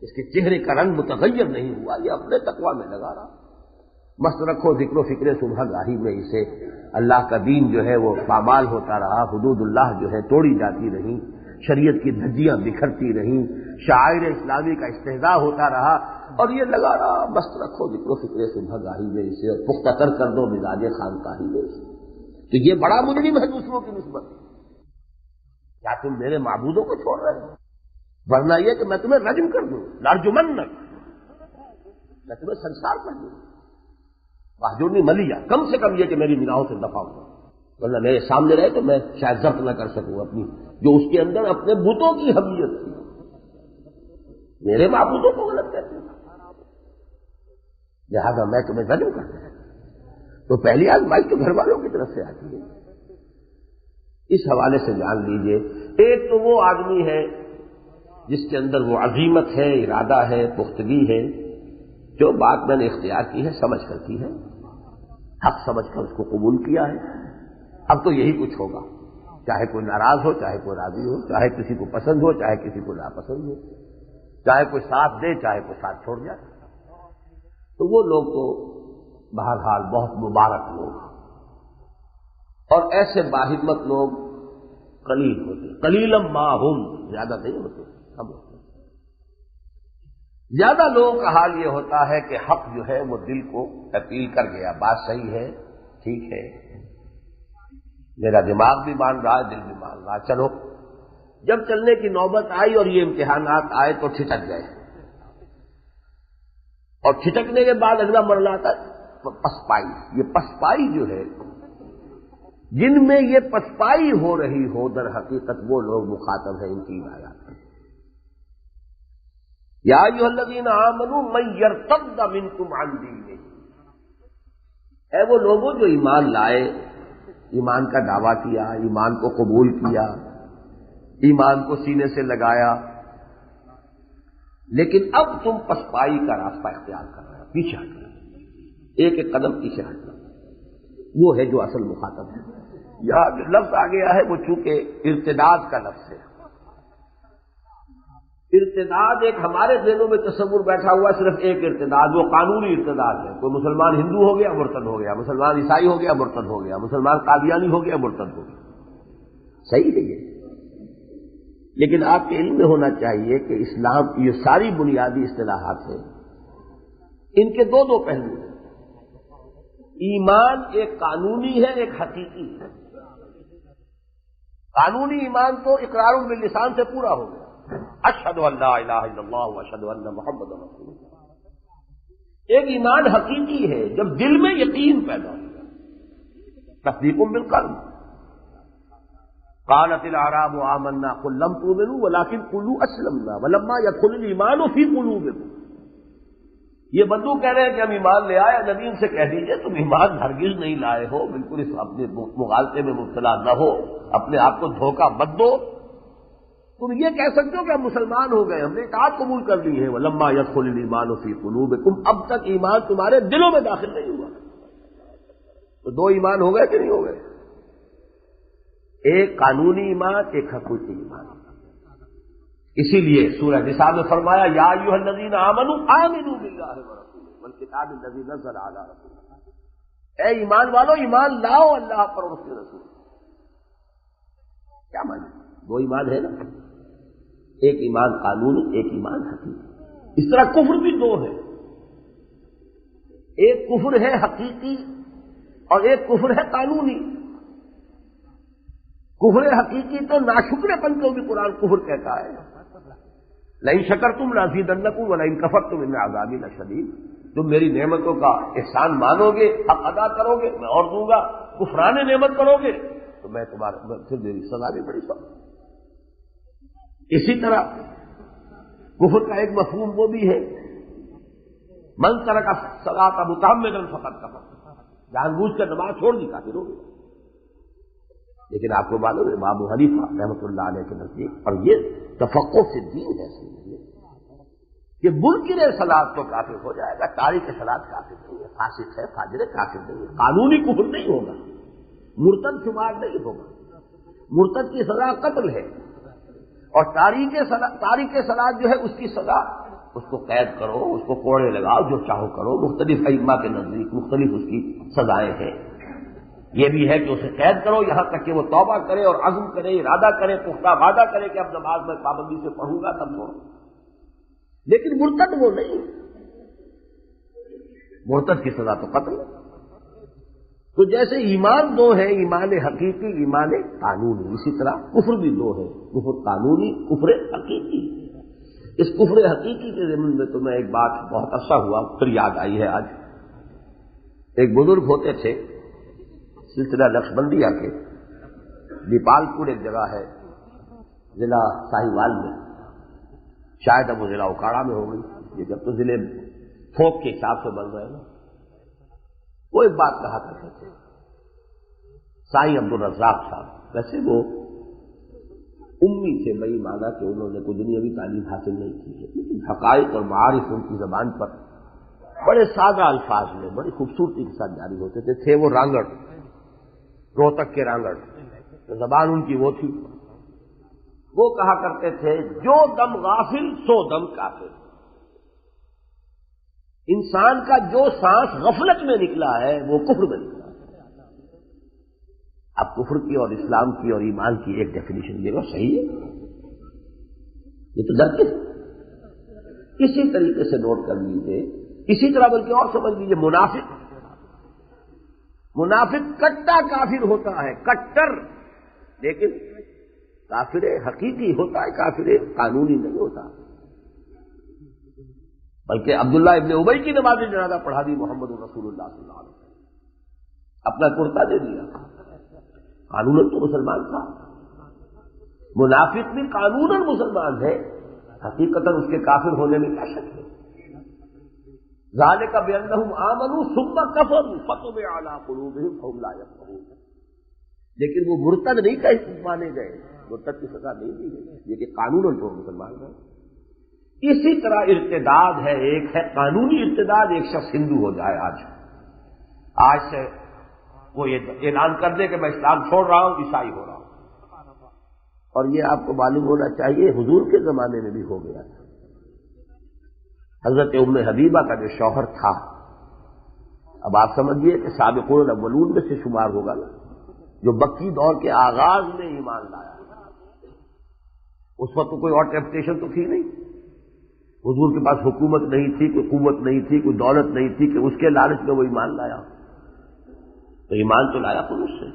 اس کے چہرے کا رنگ متغیر نہیں ہوا، یہ اپنے تقویٰ میں لگا رہا۔ مست رکھو ذکر و فکر صبح گاہی میں اسے، اللہ کا دین جو ہے وہ پامال ہوتا رہا، حدود اللہ جو ہے توڑی جاتی رہی، شریعت کی دھجیاں بکھرتی رہیں، شاعر اسلامی کا استہزاء ہوتا رہا، اور یہ لگا رہا۔ مست رکھو ذکر و فکر صبح گاہی میں اسے، اور پختہ تر کر دو مزاج خانقاہی میں اسے۔ تو یہ بڑا مجرم ہے دوسروں کی نسبت۔ کیا تم میرے معبودوں کو چھوڑ رہے ہو؟ ورنہ یہ کہ میں تمہیں رجم کر دوں، لارجمنک، میں تمہیں سنسار کر دوں، واہجرنی ملیہ، کم سے کم یہ کہ میری نگاہوں سے دفاع ہو، ورنہ میرے سامنے رہے تو میں شاید ضبط نہ کر سکوں اپنی جو اس کے اندر اپنے بتوں کی حمیت تھی، میرے معبودوں کو غلط کہتے ہیں، لہذا میں تمہیں رجم کر دوں۔ تو پہلی آزمائش تو گھر والوں کی طرف سے آتی ہے۔ اس حوالے سے جان لیجئے، ایک تو وہ آدمی ہے جس کے اندر وہ عزیمت ہے، ارادہ ہے، پختگی ہے، جو بات میں نے اختیار کی ہے سمجھ کر کی ہے، حق سمجھ کر اس کو قبول کیا ہے، اب تو یہی کچھ ہوگا، چاہے کوئی ناراض ہو، چاہے کوئی راضی ہو، چاہے کسی کو پسند ہو، چاہے کسی کو ناپسند ہو، چاہے کوئی ساتھ دے، چاہے کوئی ساتھ چھوڑ جائے۔ تو وہ لوگ تو بہرحال بہت مبارک لوگ، اور ایسے باہمت لوگ قلیل ہوتے، قلیلم ما ہم، زیادہ نہیں ہوتے، کم ہوتے۔ زیادہ لوگوں کا حال یہ ہوتا ہے کہ حق جو ہے وہ دل کو اپیل کر گیا، بات صحیح ہے، ٹھیک ہے، میرا دماغ بھی مان رہا ہے، دل بھی مان رہا ہے، چلو۔ جب چلنے کی نوبت آئی اور یہ امتحانات آئے تو ٹھٹک گئے، اور ٹھٹکنے کے بعد اگلا مرحلہ آتا ہے پسپائی۔ یہ پسپائی جو ہے، جن میں یہ پسپائی ہو رہی ہو، در حقیقت وہ لوگ مخاطب ہیں ان کی آیات میں۔ یا ایھا الذین آمنوا من یرتد منکم عن دینہ، اے وہ لوگوں جو ایمان لائے، ایمان کا دعویٰ کیا، ایمان کو قبول کیا، ایمان کو سینے سے لگایا، لیکن اب تم پسپائی کا راستہ اختیار کر رہے ہو، پیچھے ہٹ رہے ہو، ایک ایک قدم پیچھے ہٹنا، وہ ہے جو اصل مخاطب ہے۔ یہاں جو لفظ آ گیا ہے وہ چونکہ ارتداد کا لفظ ہے۔ ارتداد ایک ہمارے ذہنوں میں تصور بیٹھا ہوا صرف ایک ارتداد، وہ قانونی ارتداد ہے، کوئی مسلمان ہندو ہو گیا مرتد ہو گیا، مسلمان عیسائی ہو گیا مرتد ہو گیا، مسلمان قادیانی ہو گیا مرتد ہو گیا، صحیح ہے یہ، لیکن آپ کے علم میں ہونا چاہیے کہ اسلام کی یہ ساری بنیادی اصطلاحات ہیں، ان کے دو دو پہلو ہیں۔ ایمان ایک قانونی ہے، ایک حقیقی ہے۔ قانونی ایمان تو اقرار باللسان سے پورا ہو گیا، اشہد ان لا الہ الا اللہ واشہد ان محمد رسول اللہ۔ ایک ایمان حقیقی ہے جب دل میں یقین پیدا ہو، تصدیق بالقلب۔ قالت الاعراب آمنا قل لم تؤمنوا ولكن قولوا اسلمنا ولما يدخل الايمان في قلوبكم۔ یہ بدو کہہ رہے ہیں کہ ہم ایمان لے آئے، نبی ان سے کہہ دیجئے تم ایمان ہرگز نہیں لائے ہو، بالکل اس اپنے مغالطے میں مبتلا نہ ہو، اپنے آپ کو دھوکہ مت دو، تم یہ کہہ سکتے ہو کہ ہم مسلمان ہو گئے، ہم نے اطاعت قبول کر لی ہے، وَلَمَّا يَدْخُلِ الْإِيمَانُ فِي قُلُوبِكُمْ، اب تک ایمان تمہارے دلوں میں داخل نہیں ہوا۔ تو دو ایمان ہو گئے کہ نہیں ہو گئے؟ ایک قانونی ایمان، ایک حقیقی ایمان۔ اسی لیے سورہ نساء میں فرمایا یا ایھا الذین آمنوا آمنوا باللہ ورسولہ والکتاب الذی نزل علی رسولہ، اے ایمان والو ایمان لاؤ اللہ پر اور اس کے رسول۔ کیا معنی؟ دو ایمان ہے نا، ایک ایمان قانونی، ایک ایمان حقیقی۔ اس طرح کفر بھی دو ہے، ایک کفر ہے حقیقی اور ایک کفر ہے قانونی۔ کفر حقیقی تو ناشکر پن کو بھی قرآن کفر کہتا ہے، لئن شکرتم لازیدنکم ولئن کفرتم ان عذابی لشدید۔ تم میری نعمتوں کا احسان مانو گے، حق ادا کرو گے، میں اور دوں گا، کفران نعمت کرو گے تو میں تمہارے پھر میری سزا بھی بڑی سخت۔ اسی طرح کفر کا ایک مفہوم وہ بھی ہے، من ترک الصلاۃ متعمدا فقد کفر، جان بوجھ کر نماز چھوڑ دی کافر ہو گیا۔ لیکن آپ کو معلوم ہے امام ابو حنیفہ رحمۃ اللہ علیہ کے نزدیک، اور یہ تفقہ سے دین ہے کہ منکر صلاۃ تو کافر ہو جائے گا، تارک صلاۃ کافر نہیں ہے، فاسق ہے، فاجر کافر نہیں ہے، قانونی کفر نہیں ہوگا، مرتد شمار نہیں ہوگا۔ مرتد کی سزا قتل ہے، اور تارک صلاۃ جو ہے اس کی سزا، اس کو قید کرو، اس کو کوڑے لگاؤ، جو چاہو کرو، مختلف ائمہ کے نزدیک مختلف اس کی سزائیں ہیں۔ یہ بھی ہے کہ اسے قید کرو یہاں تک کہ وہ توبہ کرے اور عزم کرے، ارادہ کرے، پختہ وعدہ کرے کہ اب نماز میں پابندی سے پڑھوں گا تب چھوڑوں۔ لیکن مرتد وہ نہیں، مرتد کی سزا تو قتل ہے۔ تو جیسے ایمان دو ہے، ایمان حقیقی، ایمان قانونی، اسی طرح کفر بھی دو ہے، کفر قانونی، کفر حقیقی۔ اس کفر حقیقی کے ضمن میں تو میں ایک بات بہت عرصہ ہوا پھر یاد آئی ہے آج۔ ایک بزرگ ہوتے تھے سلسلہ نقشبندیہ کے، دیپال پور ایک جگہ ہے ضلع ساہیوال میں، شاید اب وہ ضلع اوکاڑا میں ہو گئی، یہ جب تو ضلع فوک کے حساب سے بن رہے ہیں۔ وہ ایک بات کہا کرتے تھے، سائیں عبدالرزاق صاحب، ویسے وہ امی تھے بئی مانا کہ انہوں نے کوئی دنیاوی تعلیم حاصل نہیں کی ہے، لیکن حقائق اور معارف ان کی زبان پر بڑے سادہ الفاظ میں بڑی خوبصورتی کے ساتھ جاری ہوتے تھے۔ تھے وہ رانگڑ، روہتک کے رانگڑ، زبان ان کی وہ تھی۔ وہ کہا کرتے تھے جو دم غافل سو دم کافر، انسان کا جو سانس غفلت میں نکلا ہے وہ کفر میں نکلا ہے۔ اب کفر کی اور اسلام کی اور ایمان کی ایک ڈیفینیشن یہ وہ صحیح ہے، یہ تو درک ہے۔ اسی طریقے سے نوٹ کر لیجیے، اسی طرح بلکہ اور سمجھ لیجیے، منافق کٹا کافر ہوتا ہے، کٹر، لیکن کافر حقیقی ہوتا ہے، کافر قانونی نہیں ہوتا۔ بلکہ عبداللہ ابن ابی کی نماز جنازہ پڑھا دی محمد رسول اللہ صلی اللہ علیہ وسلم، اپنا کرتا دے دیا، قانوناً تو مسلمان تھا۔ منافق بھی قانوناً مسلمان ہے، حقیقتاً اس کے کافر ہونے میں کیا شک ہے؟ ذالک بانہم آمنوا ثم کفروا فطبع علی قلوبہم فہم لا یفقہون۔ لیکن وہ مرتد نہیں کہیں مانے گئے، مرتد کی سزا نہیں دی گئی، یہ کہ قانوناً تو مسلمان ہے۔ اسی طرح ارتداد ہے، ایک ہے قانونی ارتداد، ایک شخص ہندو ہو جائے آج سے وہ یہ اعلان کر دے کہ میں اسلام چھوڑ رہا ہوں، عیسائی ہو رہا ہوں، اور یہ آپ کو معلوم ہونا چاہیے حضور کے زمانے میں بھی ہو گیا تھا۔ حضرت ام حبیبہ کا جو شوہر تھا، اب آپ سمجھیے کہ سابقون الاولون میں سے شمار ہوگا نا، جو مکی دور کے آغاز میں ایمان لایا۔ اس وقت کوئی اور ٹیمپٹیشن تو تھی نہیں، حضور کے پاس حکومت نہیں تھی، کوئی قوت نہیں تھی، کوئی دولت نہیں تھی کہ اس کے لالچ میں وہ ایمان لایا، تو ایمان تو لایا خود اس سے،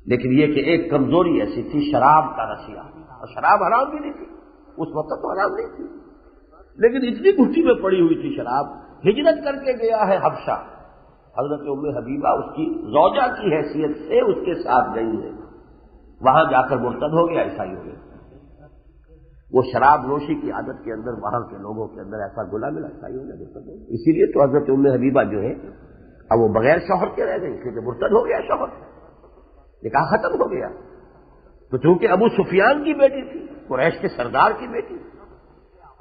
لیکن یہ کہ ایک کمزوری ایسی تھی، شراب کا نشہ، اور شراب حرام بھی نہیں تھی اس وقت، تو حرام نہیں تھی، لیکن اتنی گھٹی میں پڑی ہوئی تھی شراب۔ ہجرت کر کے گیا ہے حبشہ، حضرت ام حبیبہ اس کی زوجہ کی حیثیت سے اس کے ساتھ گئی ہے، وہاں جا کر مرتد ہو گیا، عیسائی ہو گیا۔ وہ شراب نوشی کی عادت کے اندر وہاں کے لوگوں کے اندر ایسا گلا ملا، عیسائی ہو گیا، مرتد ہو گیا۔ اسی لیے تو حضرت ام حبیبہ جو ہے اب وہ بغیر شوہر کے رہ گئی، اس لیے کہ مرتد ہو گیا شوہر، نکاح ختم ہو گیا۔ تو چونکہ ابو سفیان کی بیٹی تھی، قریش کے سردار کی بیٹی،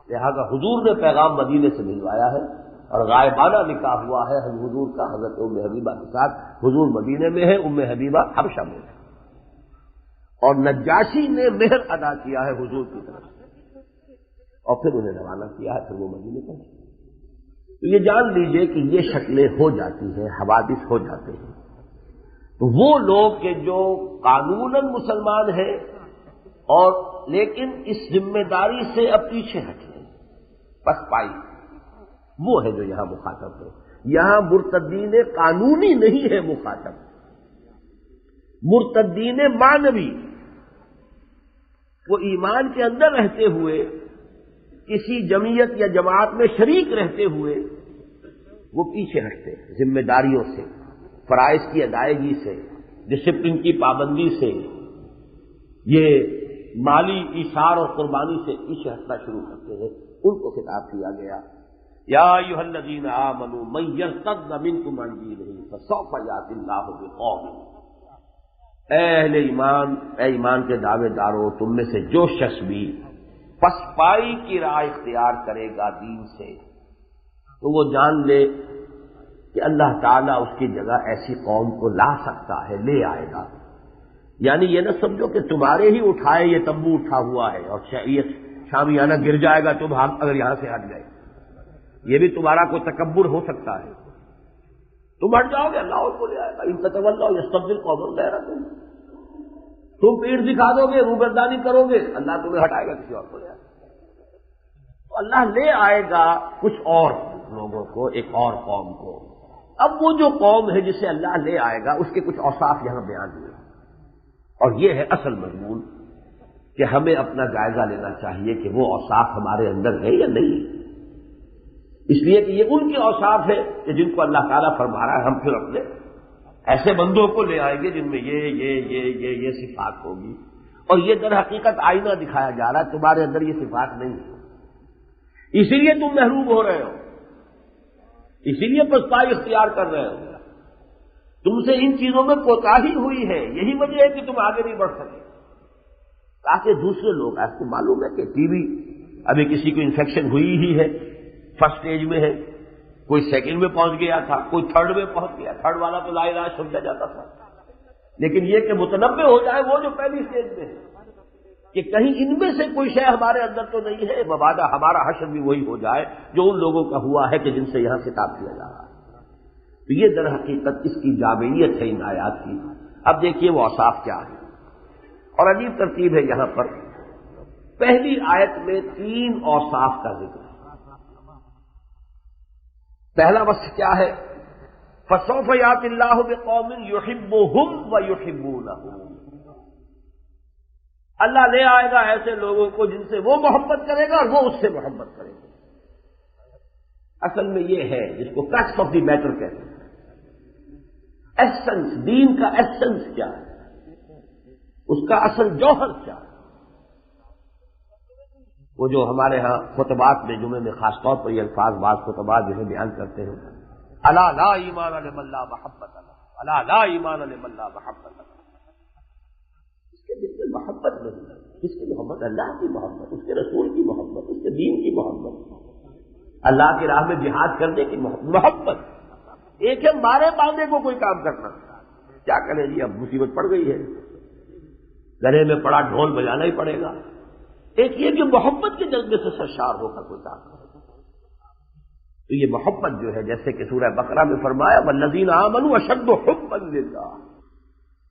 لہذا حضور نے پیغام مدینے سے بھجوایا ہے، اور غائبانہ نکاح ہوا ہے حضور کا حضرت ام حبیبہ کے ساتھ۔ حضور مدینے میں ہے، ام حبیبہ حبشہ میں ہے، اور نجاشی نے مہر ادا کیا ہے حضور کی طرف سے، اور پھر انہیں روانہ کیا ہے، پھر وہ مدینے پہنچے۔ تو یہ جان لیجئے کہ یہ شکلیں ہو جاتی ہیں، حوادث ہو جاتے ہیں۔ تو وہ لوگ کہ جو قانوناً مسلمان ہیں اور لیکن اس ذمہ داری سے اب پیچھے ہٹے، پسپائی، وہ ہے جو یہاں مخاطب ہے۔ یہاں مرتدین قانونی نہیں ہے مخاطب، مرتدین معنوی، وہ ایمان کے اندر رہتے ہوئے کسی جمعیت یا جماعت میں شریک رہتے ہوئے وہ پیچھے ہٹتے ہیں ذمہ داریوں سے، فرائض کی ادائیگی سے، ڈسپلن کی پابندی سے، یہ مالی ایثار اور قربانی سے پیچھے ہٹنا شروع کرتے ہیں۔ ان کو خطاب کیا گیا یا ایھا الذین آمنوا من یرتد منکم عن دینہ فسوف یأتی اللہ بقوم، اے اہل ایمان، اے ایمان کے دعوے دارو، تم میں سے جو شخص بھی پسپائی کی راہ اختیار کرے گا دین سے، تو وہ جان لے کہ اللہ تعالیٰ اس کی جگہ ایسی قوم کو لا سکتا ہے، لے آئے گا۔ یعنی یہ نہ سمجھو کہ تمہارے ہی اٹھائے یہ تمبو اٹھا ہوا ہے اور یہ شامیانہ گر جائے گا تم اگر یہاں سے ہٹ گئے، یہ بھی تمہارا کوئی تکبر ہو سکتا ہے۔ تم ہٹ جاؤ گے اللہ اس کو لے آئے گا، ان تتولوا یستبدل قوما غیرکم، تم پیٹ دکھا دو گے، روگردانی کرو گے، اللہ تمہیں ہٹائے گا، کسی اور کو لے آئے گا۔ تو اللہ لے آئے گا کچھ اور لوگوں کو، ایک اور قوم کو۔ اب وہ جو قوم ہے جسے اللہ لے آئے گا اس کے کچھ اوصاف یہاں بیان ہوئے، اور یہ ہے اصل مضمون کہ ہمیں اپنا جائزہ لینا چاہیے کہ وہ اوصاف ہمارے اندر ہے یا نہیں، اس لیے کہ یہ ان کے اوصاف ہے کہ جن کو اللہ تعالیٰ فرما رہا ہے ہم پھر اپنے ایسے بندوں کو لے آئیں گے جن میں یہ صفات ہوگی، اور یہ در حقیقت آئینہ دکھایا جا رہا ہے، تمہارے اندر یہ صفات نہیں ہے، اسی لیے تم محروم ہو رہے ہو، اسی لیے پسپائی اختیار کر رہے ہو، تم سے ان چیزوں میں کوتاہی ہوئی ہے، یہی وجہ ہے کہ تم آگے نہیں بڑھ سکے، تاکہ دوسرے لوگ، آپ کو معلوم ہے کہ ٹی وی ابھی کسی کو انفیکشن ہوئی ہی ہے، فرسٹ اسٹیج میں ہے، کوئی سیکنڈ میں پہنچ گیا تھا، کوئی تھرڈ میں پہنچ گیا، تھرڈ والا تو لا علاج سمجھا جاتا تھا، لیکن یہ کہ متنبع ہو جائے وہ جو پہلی اسٹیج میں ہے کہ کہیں ان میں سے کوئی شے ہمارے اندر تو نہیں ہے، مبادا ہمارا حشر بھی وہی ہو جائے جو ان لوگوں کا ہوا ہے کہ جن سے یہاں خطاب کیا جا رہا ہے۔ تو یہ در حقیقت اس کی جامعیت ہے ان آیات کی۔ اب دیکھیے وہ اوصاف کیا ہے، اور عجیب ترتیب ہے یہاں پر، پہلی آیت میں 3 اوصاف کا ذکر ہے۔ پہلا وصف کیا ہے؟ فسوف یأتی اللہ بقوم یحبہم ویحبونہ، اللہ لے آئے گا ایسے لوگوں کو جن سے وہ محبت کرے گا اور وہ اس سے محبت کرے گا۔ اصل میں یہ ہے جس کو کریکس آف دی میٹر کہتے ہیں، ایسنس، دین کا ایسنس کیا ہے، اس کا اصل جوہر کیا ہے۔ وہ جو ہمارے ہاں خطبات میں جمعے میں خاص طور پر یہ الفاظ بعض خطبات جو ہے بیان کرتے ہیں، الا لا ایمان لمن لا محبت له، الا لا ایمان لمن لا محبت له، اس کے دل میں محبت نہیں ہے، اس کی محبت اللہ کی محبت، اس کے رسول کی محبت، اس کے دین کی محبت، اللہ کی راہ میں جہاد کرنے کی محبت۔ ایک ہے مارے باندھے کو کوئی کام کرنا، کیا کریں جی اب مصیبت پڑ گئی ہے، گلے میں پڑا ڈھول بجانا ہی پڑے گا۔ ایک یہ کہ محبت کے جذبے سے سرشار ہو کر کوئی کام کرے، تو یہ محبت جو ہے جیسے کہ سورہ بقرہ میں فرمایا والذین آمنوا اشد حبا للہ،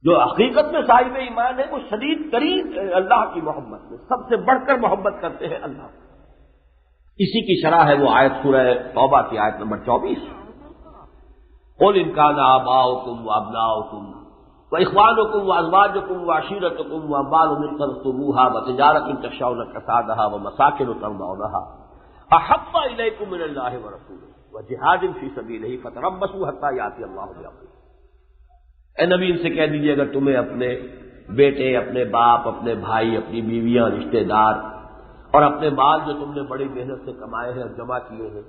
جو حقیقت میں صاحب ایمان ہے وہ شدید ترین اللہ کی محبت میں سب سے بڑھ کر محبت کرتے ہیں اللہ۔ اسی کی شرح ہے وہ آیت سورہ توبہ کی آیت نمبر 24، قل ان کان آباؤکم وابناؤکم وإخوانكم وأزواجكم وعشيرتكم وأموال اقترفتموها وتجارة تخشون كسادها ومساكن ترضونها أحب إليكم من الله ورسوله وجهاد في سبيله فتربصوا حتى يأتي الله بأمره۔ اے نبی ان سے کہہ دیجیے اگر تمہیں اپنے بیٹے، اپنے باپ، اپنے بھائی، اپنی بیویاں، رشتہ دار اور اپنے مال جو تم نے بڑی محنت سے کمائے ہیں اور جمع کیے ہیں،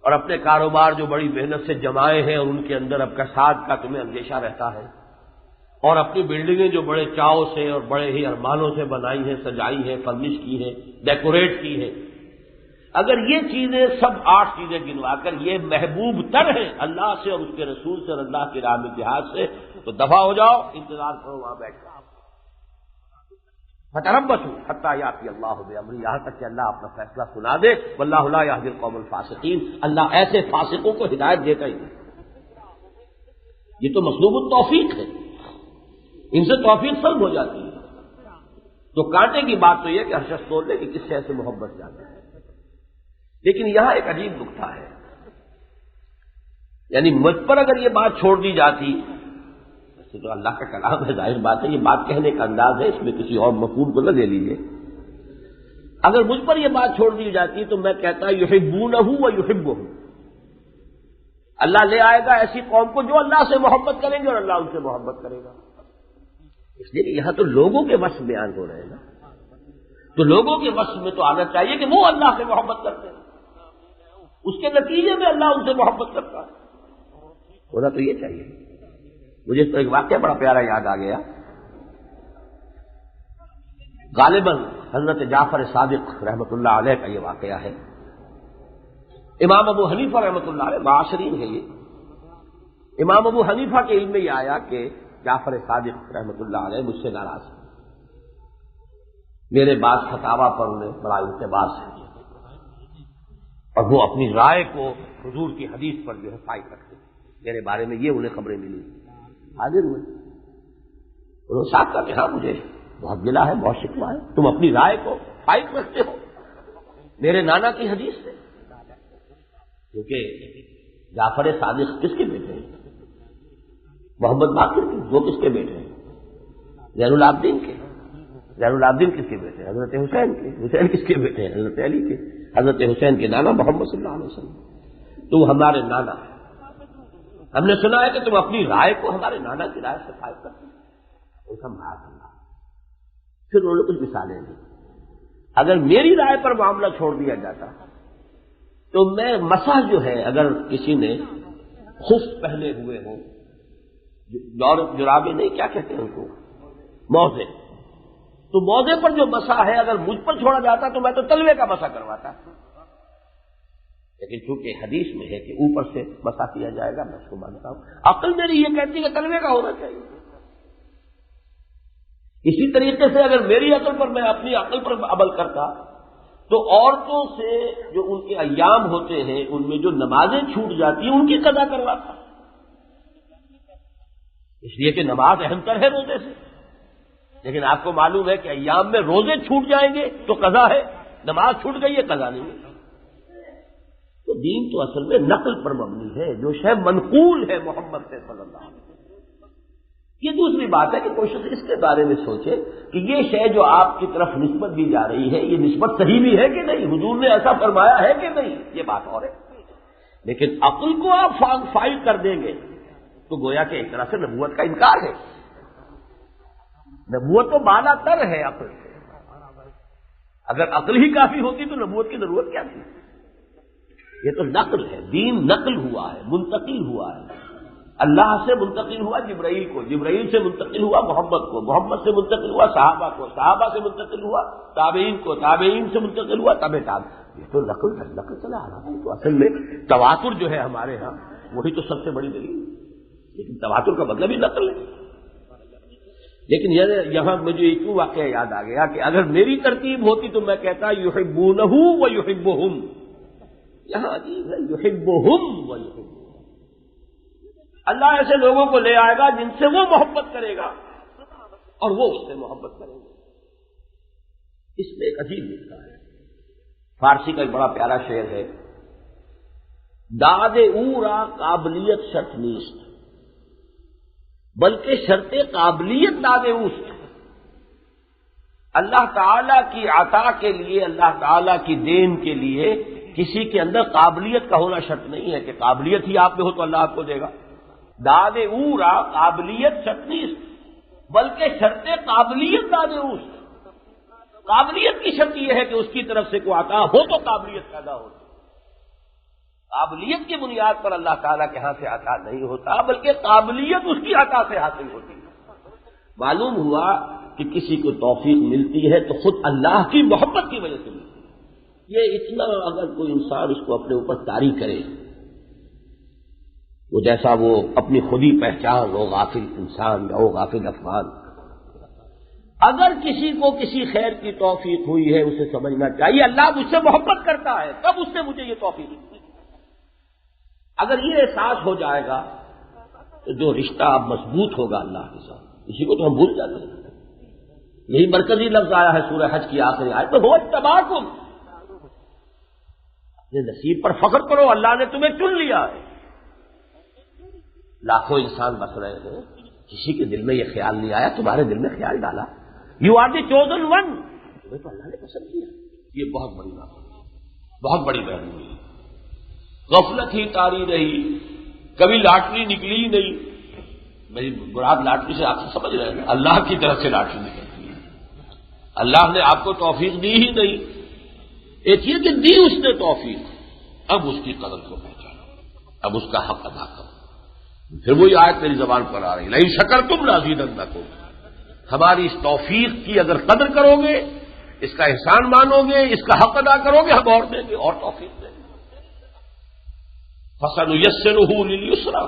اور اپنے کاروبار جو بڑی محنت سے جمائے ہیں اور ان کے اندر اب کساد کا تمہیں اندیشہ رہتا ہے، اور اپنی بلڈنگیں جو بڑے چاؤ سے اور بڑے ہی ارمانوں سے بنائی ہیں، سجائی ہیں، فرنش کی ہیں، ڈیکوریٹ کی ہیں، اگر یہ چیزیں سب 8 چیزیں گنوا کر یہ محبوب تر ہیں اللہ سے اور اس کے رسول سے اور اللہ کی راہ میں جہاد سے، تو دفع ہو جاؤ، انتظار کرو وہاں بیٹھ جاؤ، فتربصوا حتی یأتی اللہ بأمرہ، یہاں تک کہ اللہ اپنا فیصلہ سنا دے، واللہ لا یہدی القوم الفاسقین، اللہ ایسے فاسقوں کو ہدایت دیتا ہی نہیں۔ یہ تو مطلوب التوفیق ہے، ان سے توفیق سلب ہو جاتی ہے۔ تو کانٹے کی بات تو یہ کہ ہر شخص بول لے کہ کس سے ایسے محبت جاتا ہے، لیکن یہاں ایک عجیب نکتہ ہے، یعنی مجھ پر اگر یہ بات چھوڑ دی جاتی، ویسے تو اللہ کا کلام ہے، ظاہر بات ہے، یہ بات کہنے کا انداز ہے، اس میں کسی اور مفہوم کو نہ لے لیجیے، اگر مجھ پر یہ بات چھوڑ دی جاتی تو میں کہتا یحبونہ و یحبہ، اللہ لے آئے گا ایسی قوم کو جو اللہ سے محبت کریں گے اور اللہ ان سے محبت کرے گا۔ اس لیے یہاں تو لوگوں کے وصف بیان ہو رہے ہیں نا، تو لوگوں کے وصف میں تو آنا چاہیے کہ وہ اللہ سے محبت کرتے ہیں، اس کے نتیجے میں اللہ ان سے محبت کرتا ہے، ہونا تو یہ چاہیے۔ مجھے تو ایک واقعہ بڑا پیارا یاد آ گیا، غالباً حضرت جعفر صادق رحمۃ اللہ علیہ کا یہ واقعہ ہے۔ امام ابو حنیفہ رحمۃ اللہ علیہ معاصرین ہے یہ، امام ابو حنیفہ کے علم میں یہ آیا کہ جعفر صادق رحمۃ اللہ علیہ مجھ سے ناراض ہیں، میرے بعض فتاوا پر انہیں بڑا التباس ہے اور وہ اپنی رائے کو حضور کی حدیث پر جو ہے فائق رکھتے ہیں، میرے بارے میں یہ انہیں خبریں ملی، حاضر ہوئے، انہوں نے صاحب کہا کہ ہاں مجھے بہت گلا ہے، بہت شکوہ ہے، تم اپنی رائے کو فائق رکھتے ہو میرے نانا کی حدیث سے، کیونکہ جعفر صادق کس کے بیٹے ہیں؟ محمد باقر کے، وہ کس کے بیٹے ہیں؟ زین العابدین کے، زین العابدین کس کے بیٹے ہیں؟ حضرت حسین کے، حسین کس کے بیٹے ہیں؟ حضرت علی کے، حضرت حسین کے نانا محمد صلی اللہ علیہ وسلم، تو ہمارے نانا، ہم نے سنا ہے کہ تم اپنی رائے کو ہمارے نانا کی رائے سے فائق کرتے ہو، ان کا معاذ اللہ۔ پھر انہوں نے کچھ مثالیں دی، اگر میری رائے پر معاملہ چھوڑ دیا جاتا تو میں مسح جو ہے، اگر کسی نے خف پہنے ہوئے ہوں، جرابے نہیں، کیا کہتے ہیں ان کو، موزے، تو موزے پر جو مسح ہے اگر مجھ پر چھوڑا جاتا تو میں تو تلوے کا مسح کرواتا، لیکن چونکہ حدیث میں ہے کہ اوپر سے مسح کیا جائے گا، میں اس کو مانتا ہوں، عقل میری یہ کہتی ہے کہ تلوے کا ہونا چاہیے۔ اسی طریقے سے اگر میری عقل پر، میں اپنی عقل پر عمل کرتا تو عورتوں سے جو ان کے ایام ہوتے ہیں ان میں جو نمازیں چھوٹ جاتی ہیں ان کی قضا کرواتا، اس لیے کہ نماز اہم تر ہے روزے سے، لیکن آپ کو معلوم ہے کہ ایام میں روزے چھوٹ جائیں گے تو قضا ہے، نماز چھوٹ گئی ہے قضا نہیں ہے۔ تو دین تو اصل میں نقل پر مبنی ہے، جو شے منقول ہے محمد سے صلی اللہ علیہ وسلم۔ یہ دوسری بات ہے کہ کوئی شخص اس کے بارے میں سوچے کہ یہ شے جو آپ کی طرف نسبت دی جا رہی ہے یہ نسبت صحیح بھی ہے کہ نہیں، حضور نے ایسا فرمایا ہے کہ نہیں، یہ بات اور ہے، لیکن عقل کو آپ فائل کر دیں گے تو گویا کہ ایک طرح سے نبوت کا انکار ہے۔ نبوت تو بالا تر ہے عقل سے، اگر عقل ہی کافی ہوتی تو نبوت کی ضرورت کیا تھی؟ یہ تو نقل ہے، دین نقل ہوا ہے، منتقل ہوا ہے، اللہ سے منتقل ہوا جبرائیل کو، جبرائیل سے منتقل ہوا محمد کو، محمد سے منتقل ہوا صحابہ کو، صحابہ سے منتقل ہوا تابعین کو، تابعین سے منتقل ہوا تابع تابع، یہ تو نقل ہے، نقل چلا آ رہا ہے۔ تو اصل میں تواتر جو ہے ہمارے ہاں وہی تو سب سے بڑی دلیل ہے، لیکن تواتر کا مطلب ہی نقل ہے۔ لیکن یہاں مجھے کیوں واقعہ یاد آ گیا کہ اگر میری ترتیب ہوتی تو میں کہتا یحبونہ و یحبہم، یہاں عجیب ہے، یحبہم و یحبہم، اللہ ایسے لوگوں کو لے آئے گا جن سے وہ محبت کرے گا اور وہ اس سے محبت کریں گے۔ اس میں ایک عجیب نکتہ ہے، فارسی کا ایک بڑا پیارا شعر ہے، داد او را قابلیت شرط نیست بلکہ شرط قابلیت داد اوست۔ اللہ تعالی کی عطا کے لیے، اللہ تعالی کی دین کے لیے کسی کے اندر قابلیت کا ہونا شرط نہیں ہے کہ قابلیت ہی آپ میں ہو تو اللہ آپ کو دے گا۔ داد او را قابلیت شرط نیست بلکہ شرط قابلیت داد اوست، قابلیت کی شرط یہ ہے کہ اس کی طرف سے کوئی عطا ہو تو قابلیت پیدا ہوتی، قابلیت کی بنیاد پر اللہ تعالیٰ کے ہاں سے عطا نہیں ہوتا بلکہ قابلیت اس کی عطا سے حاصل ہوتی ہے۔ معلوم ہوا کہ کسی کو توفیق ملتی ہے تو خود اللہ کی محبت کی وجہ سے ملتی ہے۔ یہ اتنا اگر کوئی انسان اس کو اپنے اوپر طاری کرے، وہ جیسا وہ اپنی خودی پہچان ہو، غافل انسان یا وہ غافل افغان، اگر کسی کو کسی خیر کی توفیق ہوئی ہے اسے سمجھنا چاہیے اللہ مجھ سے محبت کرتا ہے، تب اس نے مجھے یہ توفیق دی۔ اگر یہ احساس ہو جائے گا تو جو رشتہ اب مضبوط ہوگا اللہ کے ساتھ، اسی کو تو ہم بھول جاتے ہیں۔ یہی مرکزی لفظ آیا ہے سورہ حج کی آخری آیت میں، ہو اتباعکم، یہ نصیب پر فخر کرو، اللہ نے تمہیں چن لیا ہے۔ لاکھوں انسان بس رہے ہیں، کسی کے دل میں یہ خیال نہیں آیا، تمہارے دل میں خیال ڈالا، you are the chosen one, تمہیں تو اللہ نے پسند کیا۔ یہ بہت بڑی بات ہے، بہت بڑی مہربانی ہے۔ غفلت ہی طاری رہی، کبھی لاٹری نکلی ہی نہیں۔ میری مراد لاٹری سے آپ سمجھ رہے ہیں، اللہ کی طرف سے لاٹری نکلتی ہے، اللہ نے آپ کو توفیق دی ہی نہیں۔ ایک یہ کہ دی اس نے توفیق، اب اس کی قدر کو پہچانو، اب اس کا حق ادا کرو۔ پھر وہی آیت میری زبان پر آ رہی، لئن شکرتم لازیدنکم، ہماری اس توفیق کی اگر قدر کرو گے، اس کا احسان مانو گے، اس کا حق ادا کرو گے، ہم اور دیں گے، اور توفیق دیں گے۔ فَسَنُيَسِّرُهُ لِلْيُسْرَىٰ،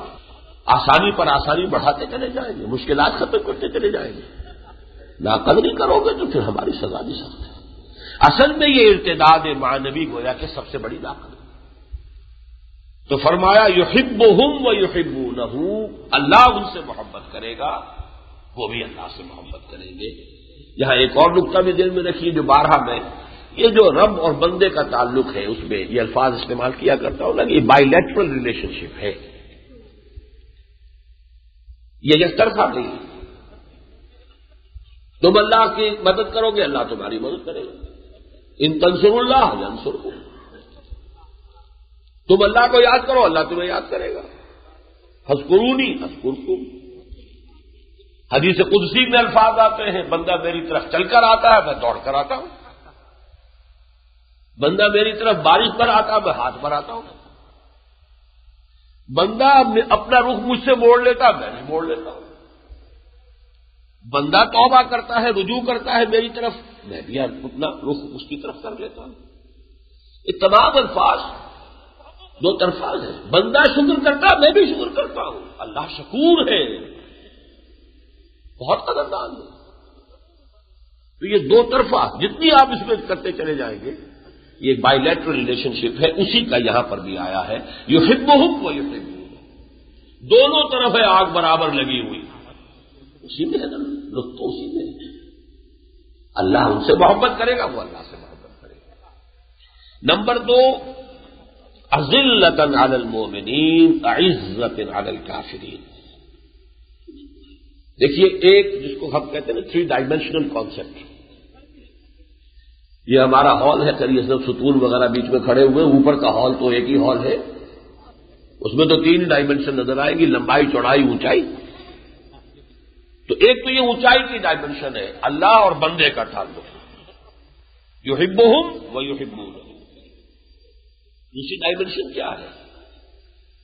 آسانی پر آسانی بڑھاتے چلے جائیں گے، مشکلات ختم کرتے چلے جائیں گے۔ ناقدری کرو گے تو پھر ہماری سزا بھی سخت ہے۔ اصل میں یہ ارتداد معنوی گویا کہ سب سے بڑی ناقدری۔ تو فرمایا یحبہم ویحبونہ، اللہ ان سے محبت کرے گا، وہ بھی اللہ سے محبت کریں گے۔ یہاں ایک اور نقطہ بھی دل میں رکھیے جو بارہا میں، یہ جو رب اور بندے کا تعلق ہے اس میں یہ الفاظ استعمال کیا کرتا ہوں نا، یہ بائی لیٹرل ریلیشن شپ ہے، یہ یک طرفہ نہیں۔ تم اللہ کی مدد کرو گے، اللہ تمہاری مدد کرے گا۔ ان تنصروا اللہ ینصرکم، تم اللہ کو یاد کرو، اللہ تمہیں یاد کرے گا۔ فاذکرونی اذکرکم، حدیث قدسی میں الفاظ آتے ہیں، بندہ میری طرف چل کر آتا ہے، میں دوڑ کر آتا ہوں، بندہ میری طرف بارش پر آتا ہے، میں ہاتھ پر آتا ہوں، بندہ اپنا رخ مجھ سے موڑ لیتا، میں بھی موڑ لیتا ہوں، بندہ توبہ کرتا ہے، رجوع کرتا ہے میری طرف، میں بھی اپنا رخ اس کی طرف کر لیتا ہوں۔ یہ تمام الفاظ دو طرفہ ہیں، بندہ شکر کرتا میں بھی شکر کرتا ہوں، اللہ شکور ہے، بہت قدردان ہے۔ تو یہ دو طرفہ جتنی آپ اس میں کرتے چلے جائیں گے، یہ ایک بائی لیٹرل ریلیشن شپ ہے، اسی کا یہاں پر بھی آیا ہے، یحبہم ویحبونہ، دونوں طرف ہے آگ برابر لگی ہوئی، اسی میں ہے نا لطف، تو اسی میں ہے۔ اللہ ان سے محبت کرے گا، وہ اللہ سے محبت کرے گا۔ نمبر 2، اذلۃ علی المؤمنین اعزۃ علی الکافرین۔ دیکھیے ایک جس کو ہم کہتے ہیں نا 3 ڈائمینشنل کانسیپٹ، یہ ہمارا ہال ہے، کریے سب ستون وغیرہ بیچ میں کھڑے ہوئے، اوپر کا ہال تو ایک ہی ہال ہے، اس میں تو 3 ڈائمینشن نظر آئیں گی، لمبائی، چوڑائی، اونچائی۔ تو ایک تو یہ اونچائی کی ڈائمینشن ہے، اللہ اور بندے کا تعلق، یحبہم ویحبونہ۔ دوسری ڈائمینشن کیا ہے؟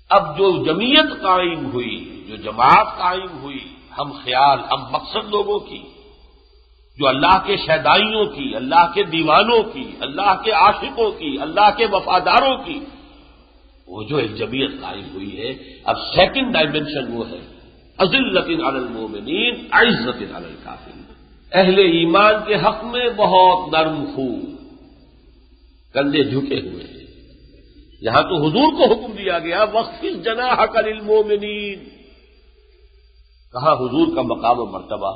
اب جو جمعیت قائم ہوئی، جو جماعت قائم ہوئی، ہم خیال، ہم مقصد لوگوں کی، جو اللہ کے شیدائیوں کی، اللہ کے دیوانوں کی، اللہ کے عاشقوں کی، اللہ کے وفاداروں کی، وہ جو ایک جمعیت قائم ہوئی ہے، اب سیکنڈ ڈائمینشن وہ ہے اذلۃ علی المؤمنین عزۃ علی الکافرین، اہل ایمان کے حق میں بہت نرم خو، کندھے جھکے ہوئے ہیں۔ یہاں تو حضور کو حکم دیا گیا وَخْفِضْ جَنَاحَكَ لِلْمُؤْمِنِينَ، کہا حضور کا مقام و مرتبہ،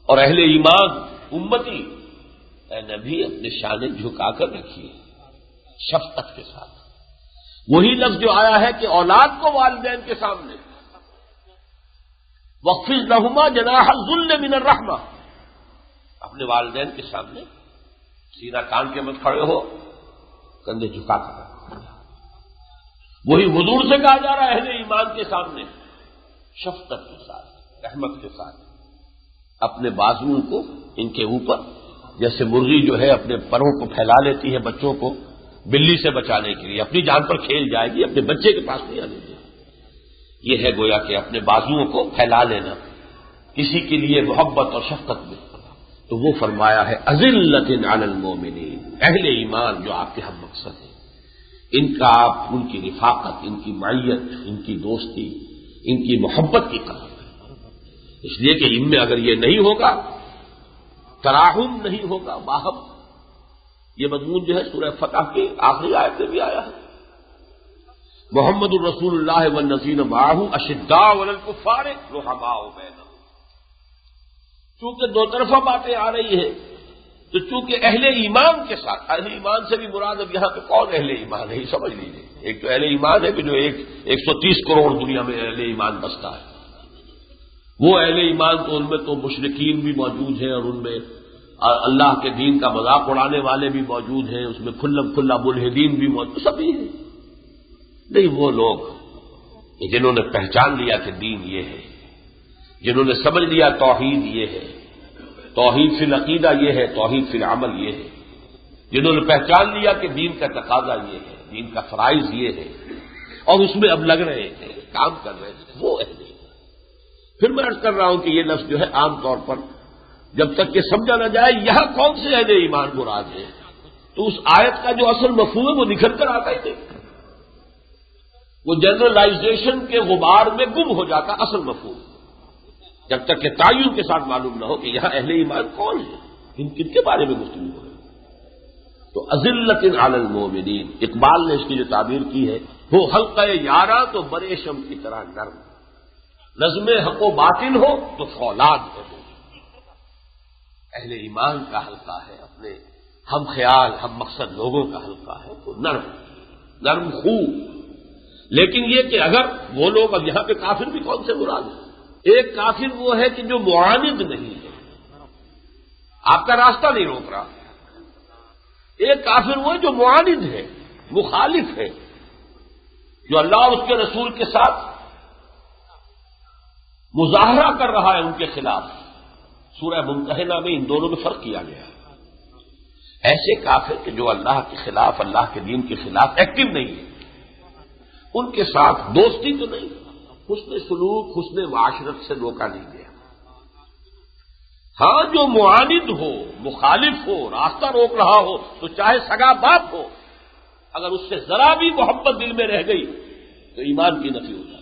اور اہل ایمان امتی، اے نبی اپنے شانے جھکا کر رکھیے شفقت کے ساتھ۔ وہی لفظ جو آیا ہے کہ اولاد کو والدین کے سامنے وَخْفِضْ لَهُمَا جَنَاحَ الذُّلِّ مِنَ الرَّحْمَةِ، اپنے والدین کے سامنے سیدھا کان کے مت کھڑے ہو، کندھے جھکا کر۔ وہی حضور سے کہا جا رہا ہے اہل ایمان کے سامنے شفقت کے ساتھ، رحمت کے ساتھ، اپنے بازوؤں کو ان کے اوپر، جیسے مرغی جو ہے اپنے پروں کو پھیلا لیتی ہے بچوں کو بلی سے بچانے کے لیے، اپنی جان پر کھیل جائے گی، اپنے بچے کے پاس نہیں آنے دے، یہ ہے گویا کہ اپنے بازوؤں کو پھیلا لینا کسی کے لیے محبت اور شفقت میں۔ تو وہ فرمایا ہے اذلۃ علی المؤمنین، اہل ایمان جو آپ کے ہم مقصد ہیں، ان کا آپ ان کی رفاقت، ان کی معیت، ان کی دوستی، ان کی محبت کی قدر ہے، اس لیے کہ ان میں اگر یہ نہیں ہوگا، تراحم نہیں ہوگا باہم، یہ مضمون جو ہے سورہ فتح کی آخری آیت میں بھی آیا ہے، محمد الرسول اللہ والذین معہ اشداء علی الکفار رحماء بینہم۔ چونکہ دو طرفہ باتیں آ رہی ہیں، تو چونکہ اہل ایمان کے ساتھ، اہل ایمان سے بھی مراد اب یہاں پہ کون اہل ایمان ہے یہ سمجھ لیجیے. ایک تو اہل ایمان ہے کہ جو 130 کروڑ دنیا میں اہل ایمان بستا ہے، وہ اہل ایمان تو ان میں تو مشرکین بھی موجود ہیں، اور ان میں اللہ کے دین کا مذاق اڑانے والے بھی موجود ہیں، اس میں کھلا ملحدین بھی موجود، سبھی ہیں. نہیں، وہ لوگ جنہوں نے پہچان لیا کہ دین یہ ہے، جنہوں نے سمجھ لیا توحید یہ ہے، توحید فی العقیدہ یہ ہے، توحید فی العمل یہ ہے، جنہوں نے پہچان لیا کہ دین کا تقاضا یہ ہے، دین کا فرائض یہ ہے، اور اس میں اب لگ رہے ہیں، کام کر رہے ہیں، وہ اہل. پھر میں عرض کر رہا ہوں کہ یہ لفظ جو ہے عام طور پر جب تک کہ سمجھا نہ جائے یہاں کون سے اہل ایمان مراد ہے، تو اس آیت کا جو اصل مفہوم ہے وہ نکھر کر آتا ہی نہیں، وہ جنرلائزیشن کے غبار میں گم ہو جاتا اصل مفہوم، جب تک کہ تعین کے ساتھ معلوم نہ ہو کہ یہاں اہل ایمان کون ہے، کن کے بارے میں گفتگو ہو رہی ہے. تو اذلۃ علی المؤمنین، اقبال نے اس کی جو تعبیر کی ہے وہ حلقہ یاراں تو بریشم کی طرح نرم، نظم حق و باطل ہو تو فولاد ہے. اہل ایمان کا حلقہ ہے، اپنے ہم خیال ہم مقصد لوگوں کا حلقہ ہے تو نرم خو. لیکن یہ کہ اگر وہ لوگ، اب یہاں پہ کافر بھی کون سے مراد ہیں؟ ایک کافر وہ ہے کہ جو معاند نہیں ہے، آپ کا راستہ نہیں روک رہا. ایک کافر وہ ہے جو معاند ہے، مخالف ہے، جو اللہ اور اس کے رسول کے ساتھ مظاہرہ کر رہا ہے ان کے خلاف. سورہ ممتحنہ میں ان دونوں میں فرق کیا گیا ہے. ایسے کافر کہ جو اللہ کے خلاف، اللہ کے دین کے خلاف ایکٹیو نہیں ہے، ان کے ساتھ دوستی تو نہیں، حسن سلوک حسن معاشرت سے روکا نہیں گیا. ہاں جو معاند ہو، مخالف ہو، راستہ روک رہا ہو، تو چاہے سگا باپ ہو، اگر اس سے ذرا بھی محبت دل میں رہ گئی تو ایمان کی نفی ہو جائے.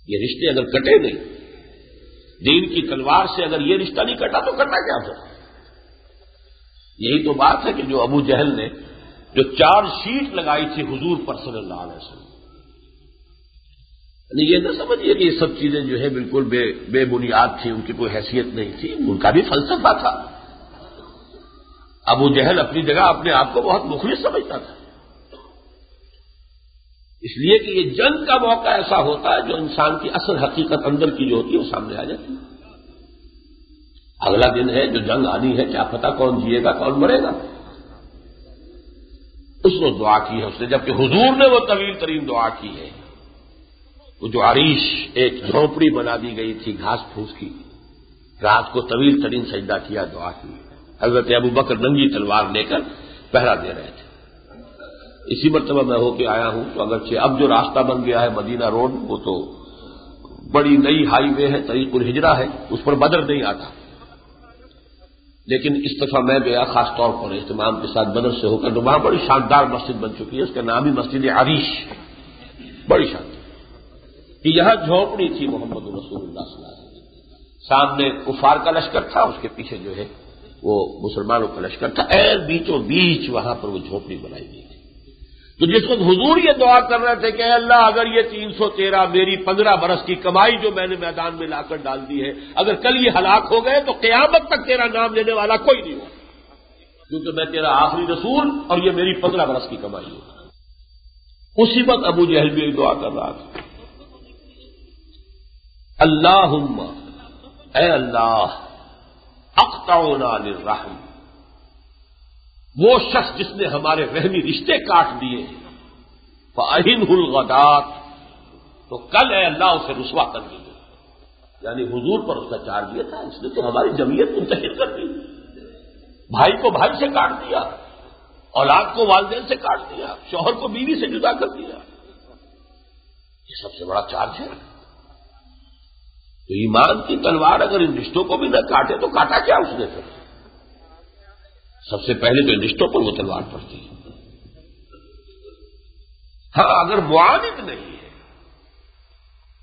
یہ رشتے اگر کٹے نہیں، دین کی تلوار سے اگر یہ رشتہ نہیں کٹا تو کٹا کیا پھر؟ یہی تو بات ہے کہ جو ابو جہل نے جو 4 شیٹ لگائی تھی حضور پر صلی اللہ علیہ وسلم، یعنی یہ نہ سمجھیے کہ یہ سب چیزیں جو ہے بالکل بے بنیاد تھی، ان کی کوئی حیثیت نہیں تھی، ان کا بھی فلسفہ تھا. ابو جہل اپنی جگہ اپنے آپ کو بہت مخلص سمجھتا تھا، اس لیے کہ یہ جنگ کا موقع ایسا ہوتا ہے جو انسان کی اصل حقیقت اندر کی جو ہوتی ہے وہ سامنے آ جاتی ہے. اگلا دن ہے جو جنگ آنی ہے، کیا پتہ کون جیے گا کون مرے گا. اس نے دعا کی ہے اس نے، جبکہ حضور نے وہ طویل ترین دعا کی ہے. وہ جو عریش ایک جھونپڑی بنا دی گئی تھی گھاس پھوس کی، رات کو طویل ترین سجدہ کیا، دعا کی. حضرت ابو بکر ننگی تلوار لے کر پہرا دے رہے تھے. اسی مرتبہ میں ہو کے آیا ہوں تو اگرچہ اب جو راستہ بن گیا ہے مدینہ روڈ، وہ تو بڑی نئی ہائی وے ہے، طریق الہجرہ ہے، اس پر بدر نہیں آتا. لیکن اس دفعہ میں گیا خاص طور پر اہتمام کے ساتھ بدر سے ہو کر، تو وہاں بڑی شاندار مسجد بن چکی ہے، اس کا نام ہی مسجد عریش، بڑی شاندار. کہ یہاں جھونپڑی تھی محمد رسول اللہ صلی اللہ علیہ وسلم، سامنے کفار کا لشکر تھا، اس کے پیچھے جو ہے وہ مسلمانوں کا لشکر تھا، بیچوں بیچ وہاں پر وہ جھونپڑی بنائی گئی تھی. تو جس وقت حضور یہ دعا کر رہے تھے کہ اے اللہ اگر یہ 313 میری 15 برس کی کمائی جو میں نے میدان میں لا کر ڈال دی ہے، اگر کل یہ ہلاک ہو گئے تو قیامت تک تیرا نام لینے والا کوئی نہیں ہوگا، کیونکہ میں تیرا آخری رسول اور یہ میری 15 برس کی کمائی ہے. اسی وقت ابو جہل بھی دعا کر رہا تھا، اللہم اے اللہ اقطعنا للرحم، وہ شخص جس نے ہمارے رحمی رشتے کاٹ دیے، فأہنہ الغداۃ، تو کل اے اللہ اسے رسوا کر دیجیے. یعنی حضور پر اس کا چارج یہ تھا، اس نے تو ہماری جمعیت منتحل کر دی، بھائی کو بھائی سے کاٹ دیا، اولاد کو والدین سے کاٹ دیا، شوہر کو بیوی سے جدا کر دیا. یہ سب سے بڑا چارج ہے. تو ایمان کی تلوار اگر ان رشتوں کو بھی نہ کاٹے تو کاٹا کیا اس نے پھر؟ سب سے پہلے تو ان رشتوں پر وہ تلوار پڑتی ہے. ہاں اگر معاند نہیں ہے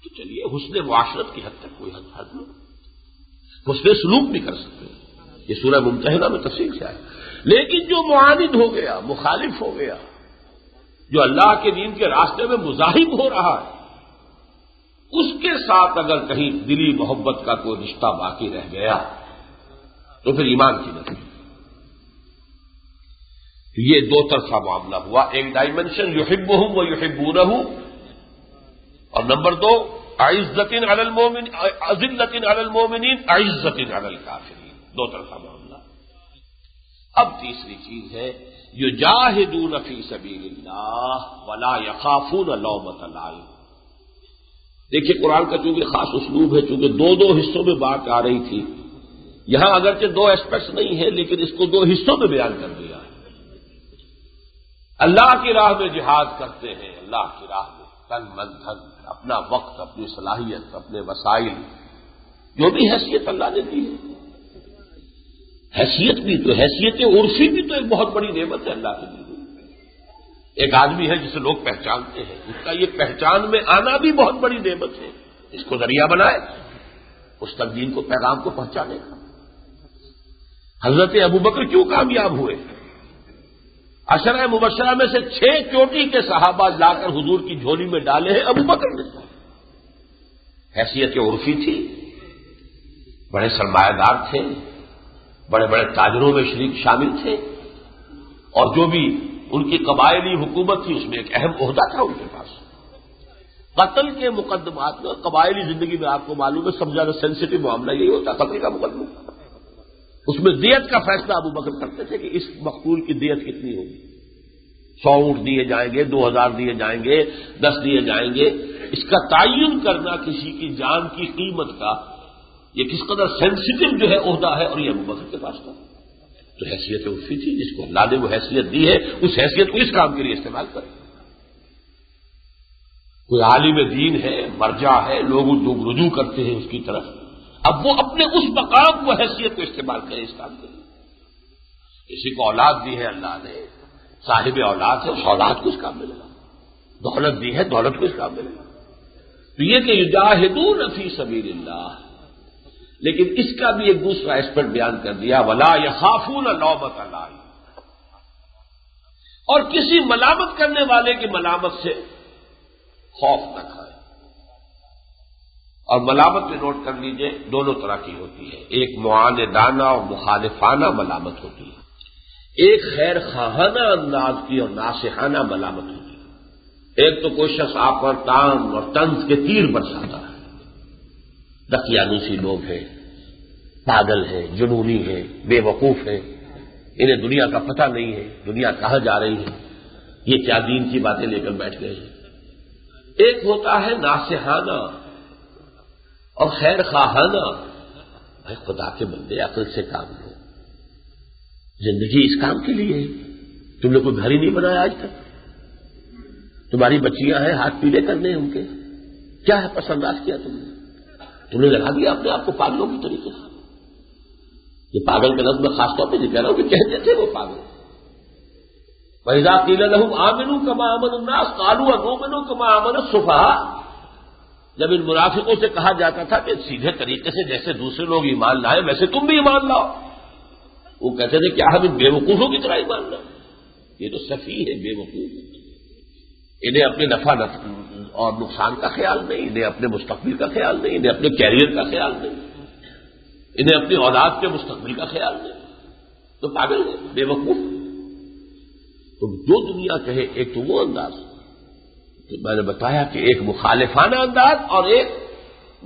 تو چلیے حسن معاشرت کی حد تک کوئی حد نہیں، حسن سلوک بھی کر سکتے ہیں، یہ سورہ ممتحنہ میں تفصیل سے آئے. لیکن جو معاند ہو گیا، مخالف ہو گیا، جو اللہ کے دین کے راستے میں مزاحم ہو رہا ہے، اس کے ساتھ اگر کہیں دلی محبت کا کوئی رشتہ باقی رہ گیا تو پھر ایمان کی نہیں. یہ دو طرفہ معاملہ ہوا. ایک ڈائمنشن یحبہم و یحبونہ، اور نمبر دو اعزۃ علی المومن، اذلۃ علی المومنین اعزۃ علی الکافرین، دو طرفہ معاملہ. اب تیسری چیز ہے یجاہدون فی سبیل اللہ ولا یخافون لومۃ لائم. دیکھیے قرآن کا چونکہ خاص اسلوب ہے، چونکہ دو حصوں میں بات آ رہی تھی، یہاں اگرچہ دو اسپیکٹس نہیں ہے لیکن اس کو دو حصوں میں بیان کر دیا ہے. اللہ کی راہ میں جہاد کرتے ہیں، اللہ کی راہ میں تن من دھن، اپنا وقت، اپنی صلاحیت، اپنے وسائل، جو بھی حیثیت اللہ نے دی ہے. حیثیت بھی تو، حیثیت عرفی بھی تو ایک بہت بڑی نعمت ہے اللہ کی دی. ایک آدمی ہے جسے لوگ پہچانتے ہیں، اس کا یہ پہچان میں آنا بھی بہت بڑی نعمت ہے. اس کو ذریعہ بنائے اس تک دین کو، پیغام کو پہنچانے کا. حضرت ابوبکر کیوں کامیاب ہوئے؟ عشرہ مبشرہ میں سے 6 چوٹی کے صحابہ لا کر حضور کی جھولی میں ڈالے ہیں ابوبکر نے. حیثیت عرفی تھی، بڑے سرمایہ دار تھے، بڑے بڑے تاجروں میں شریک شامل تھے، اور جو بھی ان کی قبائلی حکومت تھی اس میں ایک اہم عہدہ تھا ان کے پاس. قتل کے مقدمات میں، قبائلی زندگی میں آپ کو معلوم ہے سب سے زیادہ سینسٹیو معاملہ یہی ہوتا ہے، قتل کا مقدمہ. اس میں دیت کا فیصلہ ابوبکر کرتے تھے کہ اس مقتول کی دیت کتنی ہوگی. 100 اونٹ دیے جائیں گے، 2000 دیے جائیں گے، 10 دیے جائیں گے. اس کا تعین کرنا کسی کی جان کی قیمت کا یہ کس قدر سینسٹیو جو ہے عہدہ ہے، اور یہ ابوبکر کے پاس تھا. تو حیثیت عرفی تھی، جس کو اللہ نے وہ حیثیت دی ہے اس حیثیت کو اس کام کے لیے استعمال کریں. کوئی عالم دین ہے، مرجع ہے، لوگ رجوع کرتے ہیں اس کی طرف، اب وہ اپنے اس مقام کو، حیثیت کو استعمال کرے اس کام کے لیے. کسی کو اولاد دی ہے اللہ نے، صاحب اولاد ہے، اس اولاد کو اس کام میں لگا. دولت دی ہے، دولت کو اس کام میں لگا. تو یہ کہ یجاہدون فی سبیل اللہ، لیکن اس کا بھی ایک دوسرا اسپیکٹ بیان کر دیا، ولا یخافون لومۃ لائم، اور کسی ملامت کرنے والے کی ملامت سے خوف نہ کھائے. اور ملامت میں نوٹ کر لیجئے دونوں طرح کی ہوتی ہے. ایک معاندانہ اور مخالفانہ ملامت ہوتی ہے، ایک خیر خواہانہ انداز کی اور ناصحانہ ملامت ہوتی ہے. ایک تو کوئی شخص آپ پر تان اور طنز کے تیر برساتا ہے، دقیانوسی لوگ ہیں، پاگل ہیں، جنونی ہیں، بے وقوف ہیں، انہیں دنیا کا پتہ نہیں ہے، دنیا کہاں جا رہی ہے، یہ کیا دین کی باتیں لے کر بیٹھ گئے ہیں. ایک ہوتا ہے ناصحانہ اور خیر خواہانہ، بھائی خدا کے بندے عقل سے کام لو، زندگی اس کام کے لیے ہے. تم نے کوئی گھر ہی نہیں بنایا آج تک، تمہاری بچیاں ہیں، ہاتھ پیلے کرنے ہیں ان کے، کیا ہے پسند آج کیا تم نے لگا دیا اپنے آپ کو پاگلوں کی طریقے سے. یہ پاگل کے لفظ میں خاص طور پہ یہ کہہ رہا ہوں کہ کہتے تھے وہ پاگل. وَإِذَا قِيلَ لَهُمْ آمِنُوا كَمَا آمَنَ النَّاسُ قَالُوا أَنُؤْمِنُ كَمَا آمَنَ السُّفَهَاءُ، جب ان منافقوں سے کہا جاتا تھا کہ سیدھے طریقے سے جیسے دوسرے لوگ ایمان لائے ویسے تم بھی ایمان لاؤ، وہ کہتے تھے کیا ہم ان بے وقوفوں کی طرح ایمان لائیں؟ یہ تو سفیہ ہے، بے وقوف. انہیں اپنے نفع اور نقصان کا خیال نہیں، انہیں اپنے مستقبل کا خیال نہیں، انہیں اپنے کیریئر کا خیال نہیں، انہیں اپنی اولاد کے مستقبل کا خیال نہیں. تو پاگل ہے، بے وقوف. تو جو دنیا کہے، ایک تو وہ انداز تو میں نے بتایا کہ ایک مخالفانہ انداز اور ایک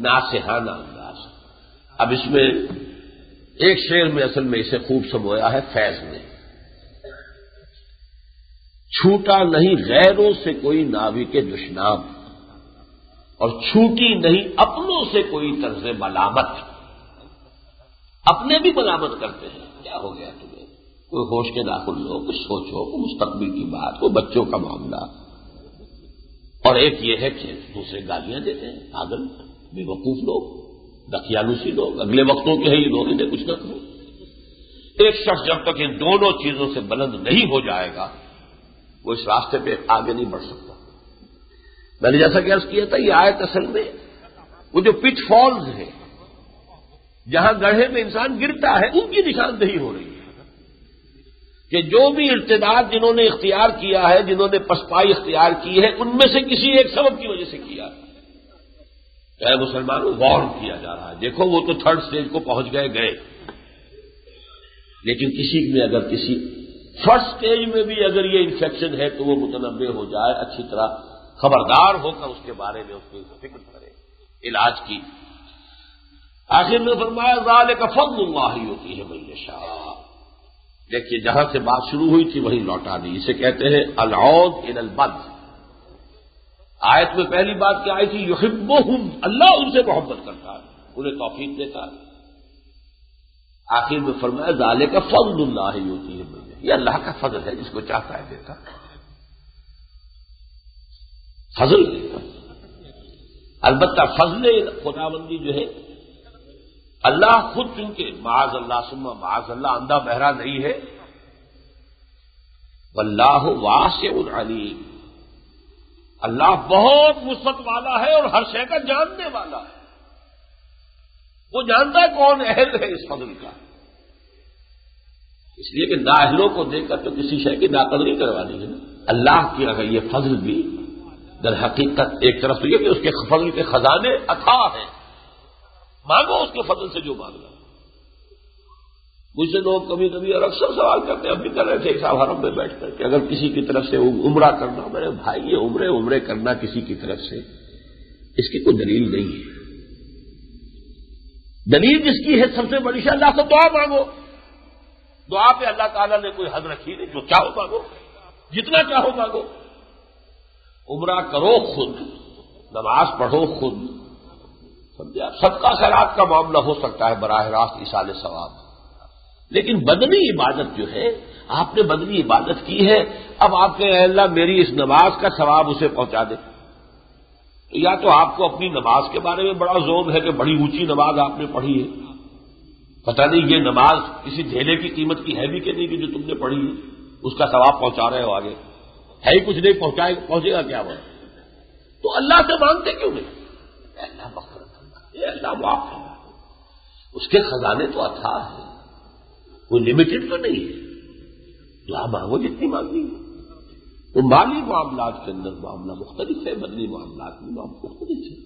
ناصحانہ انداز. اب اس میں ایک شعر میں اصل میں اسے خوب سمویا ہے فیض نے، چھوٹا نہیں غیروں سے کوئی ناوی کے دشنام، اور چھوٹی نہیں اپنوں سے کوئی طرز ملامت. اپنے بھی ملامت کرتے ہیں، کیا ہو گیا تمہیں، کوئی ہوش کے داخل لو، کچھ سوچو، کوئی مستقبل کی بات، کوئی بچوں کا معاملہ. اور ایک یہ ہے کہ دوسرے گالیاں دیتے ہیں، پاگل بے وقوف لوگ، دقیانوسی لوگ، اگلے وقتوں کے ہیں یہ لوگ، انہیں کچھ نہ کرو. ایک شخص جب تک ان دونوں چیزوں سے بلند نہیں ہو جائے گا وہ اس راستے پہ آگے نہیں بڑھ سکتا. میں نے جیسا کہ عرض کیا تھا، یہ آیت اصل میں وہ جو پٹ فالز ہیں، جہاں گڑھے میں انسان گرتا ہے، ان کی نشاندہی ہو رہی ہے کہ جو بھی ارتداد جنہوں نے اختیار کیا ہے، جنہوں نے پسپائی اختیار کی ہے، ان میں سے کسی ایک سبب کی وجہ سے کیا ہے. اے مسلمانوں وارن کیا جا رہا ہے. دیکھو وہ تو تھرڈ سٹیج کو پہنچ گئے لیکن کسی میں اگر کسی فرسٹ سٹیج میں بھی اگر یہ انفیکشن ہے تو وہ متنبع ہو جائے، اچھی طرح خبردار ہو کر اس کے بارے میں اس کی فکر کرے، علاج کی. آخر میں فرمایا ذالک فضل اللہ یؤتیہ من یشاء. دیکھیے جہاں سے بات شروع ہوئی تھی وہیں لوٹا دی. اسے کہتے ہیں العود الی البد. آیت میں پہلی بات کیا آئی تھی؟ یحبہم، اللہ ان سے محبت کرتا ہے، انہیں توفیق دیتا ہے. آخر میں فرمایا ذالک فضل اللہ یؤتیہ من یشاء. یہ اللہ کا فضل ہے، جس کو چاہتا ہے دیتا. فضل دیتا. البتہ فضل خداوندی جو ہے اللہ خود چونکہ معاذ اللہ ثم معاذ اللہ اندھا بہرا نہیں ہے. واللہ واسع علیم، اللہ بہت وسعت والا ہے اور ہر شے کا جاننے والا ہے. وہ جانتا ہے کون اہل ہے اس فضل کا. اس لیے کہ نااہلوں کو دیکھ کر تو کسی شے کی ناقدری کروانی ہے نا. اللہ کی اگر یہ فضل بھی در حقیقت ایک طرف تو یہ کہ اس کے فضل کے خزانے عطا ہیں، مانگو اس کے فضل سے جو مانگنا. مجھ سے لوگ کبھی کبھی اور اکثر سوال کرتے ہیں، اب بھی کر رہے تھے ایک صاحب حرم میں بیٹھ کر کہ اگر کسی کی طرف سے عمرہ کرنا، میرے بھائی یہ عمرے کرنا کسی کی طرف سے اس کی کوئی دلیل نہیں ہے. دلیل جس کی ہے سب سے بڑی شے اللہ سے دعا مانگو. دعا پہ اللہ تعالیٰ نے کوئی حد رکھی نہیں، جو چاہو مانگو، جتنا چاہو مانگو. عمرہ کرو خود، نماز پڑھو خود، سمجھے آپ. صدقہ خیرات کا معاملہ ہو سکتا ہے براہ راست ایصال ثواب، لیکن بدنی عبادت جو ہے، آپ نے بدنی عبادت کی ہے، اب آپ کہیں اے اللہ میری اس نماز کا ثواب اسے پہنچا دے. تو یا تو آپ کو اپنی نماز کے بارے میں بڑا ذوق ہے کہ بڑی اونچی نماز آپ نے پڑھی ہے، پتہ نہیں یہ نماز کسی ڈھیلے کی قیمت کی ہے بھی کہ نہیں کہ جو تم نے پڑھی ہے اس کا ثواب پہنچا رہے ہو، آگے ہے ہی کچھ نہیں، پہنچے گا کیا وہ. تو اللہ سے مانگتے کیوں نہیں؟ اے اللہ مغفرت کرنا، اے اللہ معاف کرنا. اس کے خزانے تو عطا ہے، کوئی لمیٹڈ تو نہیں ہے. دعا مانگو جتنی مانگنی ہے. تو مالی معاملات کے اندر معاملہ مختلف ہے، بدنی معاملات میں معاملہ مختلف ہے.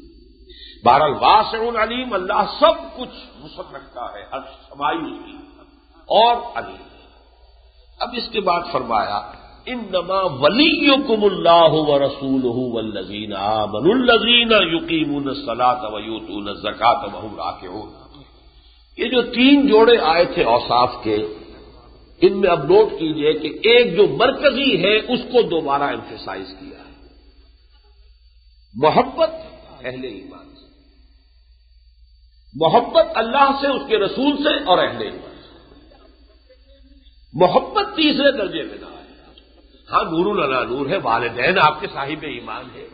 بہرحال واسع علیم، اللہ سب کچھ وسعت رکھتا ہے، ہر سمائی اس کی، اور علیم. اب اس کے بعد فرمایا انما ولیکم اللہ ورسولہ والذین آمنوا الذین یقیمون الصلاۃ ویؤتون الزکاۃ وہم راکعون. یہ جو تین جوڑے آئے تھے اوصاف کے، ان میں اب نوٹ کیجئے کہ ایک جو مرکزی ہے اس کو دوبارہ ایمفیسائز کیا ہے، محبت اہل ایمان سے، محبت اللہ سے، اس کے رسول سے اور اہل ایمان سے. محبت تیسرے درجے میں نہ آئے. ہاں نور علی نور ہے، والدین آپ کے صاحب ایمان ہے،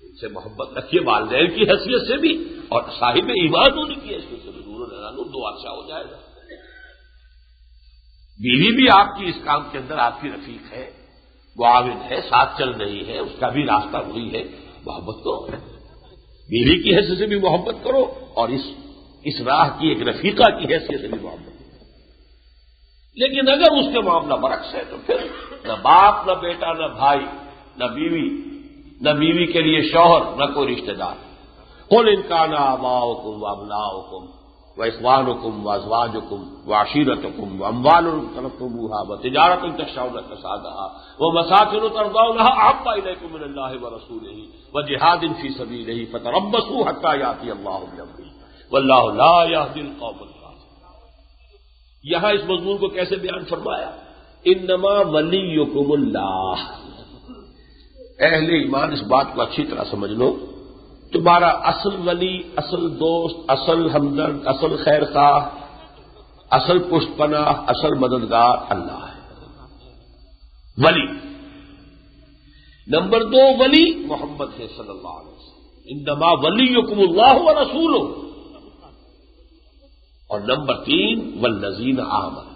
ان سے محبت رکھیے والدین کی حیثیت سے بھی اور صاحب ایمان ہونے کی حیثیت سے بھی. نور علی نور دو اچھا ہو جائے گا. بیوی بھی آپ کی اس کام کے اندر آپ کی رفیق ہے، معاون ہے، ساتھ چل رہی ہے، اس کا بھی راستہ وہی ہے. محبت کرو، بیوی کی حیثیت سے بھی محبت کرو اور اس راہ کی ایک رفیقہ کی حیثیت سے بھی محبت کرو. لیکن اگر اس کے معاملہ برعکس ہے تو پھر نہ باپ، نہ بیٹا، نہ بھائی، نہ بیوی کے لیے شوہر، نہ کوئی رشتہ دار. قل ان کان آباؤکم وابناؤکم واخوانکم وازواجکم وعشیرتکم واموال اقترفتموها وتجارۃ تخشون کسادها ومساکن ترضونها احب الیکم من اللہ ورسولہ وجہاد فی سبیلہ فتربصوا حتی یأتی اللہ بامرہ واللہ لا یہدی القوم الفاسقین. یہاں اس مضمون کو کیسے بیان فرمایا؟ انما ولیکم اللہ. اہل ایمان اس بات کو اچھی طرح سمجھ لو، تمہارا اصل ولی، اصل دوست، اصل ہمدرد، اصل خیر خواہ، اصل پشت پناہ، اصل مددگار اللہ ہے. ولی نمبر 2 ولی محمد ہے صلی اللہ علیہ وسلم. انما ولیکم اللہ ورسولہ. اور نمبر 3 والذین آمنوا.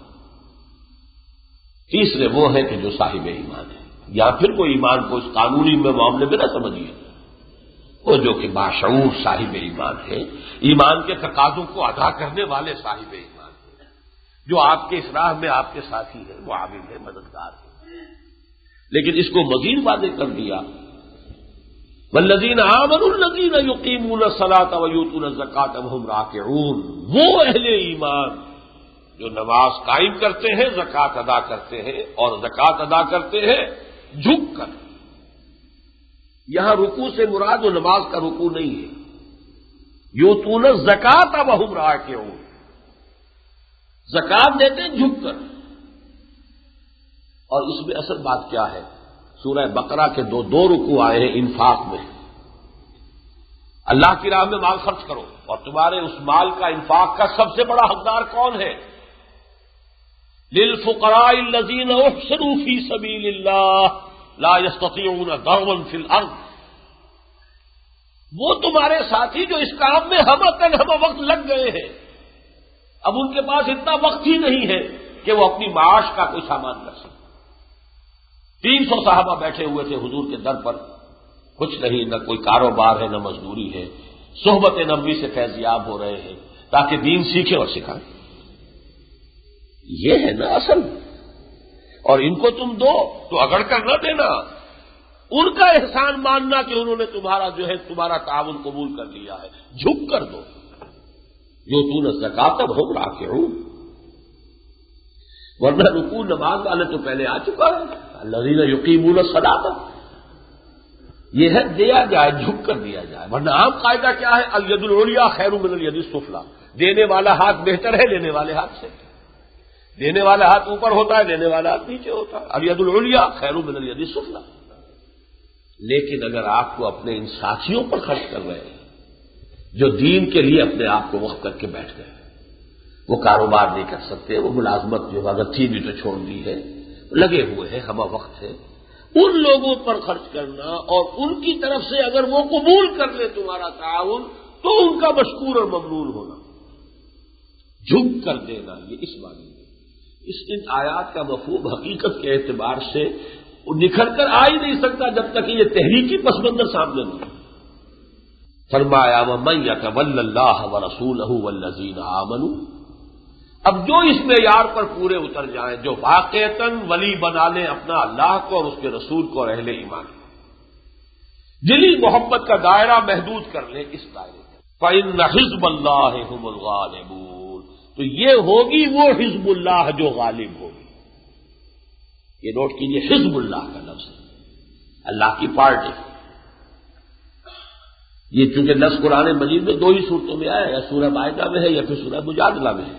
تیسرے وہ ہیں کہ جو صاحب ایمان ہے، یا پھر وہ ایمان کو اس قانونی میں معاملے میں نہ سمجھیے، وہ جو کہ باشعور صاحب ایمان ہے، ایمان کے تقاضوں کو ادا کرنے والے صاحب ایمان ہے، جو آپ کے اس راہ میں آپ کے ساتھی ہے، معاون ہے، مددگار ہے. لیکن اس کو مزید واضح کر دیا والذین آمنوا الذین یقیمون الصلاۃ ویؤتون الزکاۃ وہم راکعون، وہ اہل ایمان جو نماز قائم کرتے ہیں، زکوٰۃ ادا کرتے ہیں اور زکوٰۃ ادا کرتے ہیں جھک کر۔ یہاں رکوع سے مراد وہ نماز کا رکوع نہیں ہے، یؤتون الزکاۃ وہم راکعون، زکوٰۃ دیتے ہیں جھک کر۔ اور اس میں اصل بات کیا ہے؟ سورہ بقرہ کے دو رکوع آئے ہیں انفاق میں، اللہ کی راہ میں مال خرچ کرو، اور تمہارے اس مال کا انفاق کا سب سے بڑا حقدار کون ہے؟ للفقراء الذین احصروا فی سبیل اللہ لا یستطیعون ضربا فی الارض، وہ تمہارے ساتھی جو اس کام میں ہم وقت لگ گئے ہیں، اب ان کے پاس اتنا وقت ہی نہیں ہے کہ وہ اپنی معاش کا کوئی سامان کر سکے۔ 300 صحابہ بیٹھے ہوئے تھے حضور کے در پر، کچھ نہیں، نہ کوئی کاروبار ہے نہ مزدوری ہے، صحبت نبوی سے فیضیاب ہو رہے ہیں تاکہ دین سیکھیں اور سکھائیں۔ یہ ہے نا اصل، اور ان کو تم دو تو اگڑ کر نہ دینا، ان کا احسان ماننا کہ انہوں نے تمہارا تعاون قبول کر لیا ہے، جھک کر دو۔ یؤتون الزکاۃ وہم راکعون، ورنہ رکوع نماز والے تو پہلے آ چکا ہے، الذین یقیمون الصلاۃ، یہ ہے دیا جائے، جھک کر دیا جائے، ورنہ عام قاعدہ کیا ہے؟ الید العلیٰ خیر من الید السفلیٰ، دینے والا ہاتھ بہتر ہے لینے والے ہاتھ سے، دینے والا ہاتھ اوپر ہوتا ہے، لینے والا ہاتھ نیچے ہوتا ہے، الید العلیٰ خیر من الید السفلیٰ۔ لیکن اگر آپ کو اپنے ان ساتھیوں پر خرچ کر رہے ہیں جو دین کے لیے اپنے آپ کو وقف کر کے بیٹھ گئے، وہ کاروبار نہیں کر سکتے، وہ ملازمت جو اگر تھی بھی تو چھوڑ دی ہے، لگے ہوئے ہیں، ہمہ وقت ہے، ان لوگوں پر خرچ کرنا اور ان کی طرف سے اگر وہ قبول کر لے تمہارا تعاون تو ان کا مشکور اور ممنون ہونا، جھک کر دینا، یہ اس معنی میں۔ ان آیات کا مفہوم حقیقت کے اعتبار سے نکھر کر آ ہی نہیں سکتا جب تک یہ تحریکی پس منظر سامنے نہیں۔ فرمایا وَمَن يَتَوَلَّ اللَّهَ وَرَسُولَهُ وَالَّذِينَ آمَنُوا، اب جو اس معیار پر پورے اتر جائیں، جو واقعتاً ولی بنا لیں اپنا اللہ کو اور اس کے رسول کو اور اہل ایمان کو، دلی محبت کا دائرہ محدود کر لیں اس دائرے میں، فَإِنَّ حِزْبَ اللَّهِ هُمُ الْغَالِبُونَ، تو یہ ہوگی وہ حزب اللہ جو غالب ہوگی۔ یہ نوٹ کیجیے، حزب اللہ کا لفظ ہے، اللہ کی پارٹی۔ یہ چونکہ لفظ قرآن مجید میں 2 ہی صورتوں میں آیا ہے، یا سورہ مائدہ میں ہے یا پھر سورہ مجادلہ میں ہے،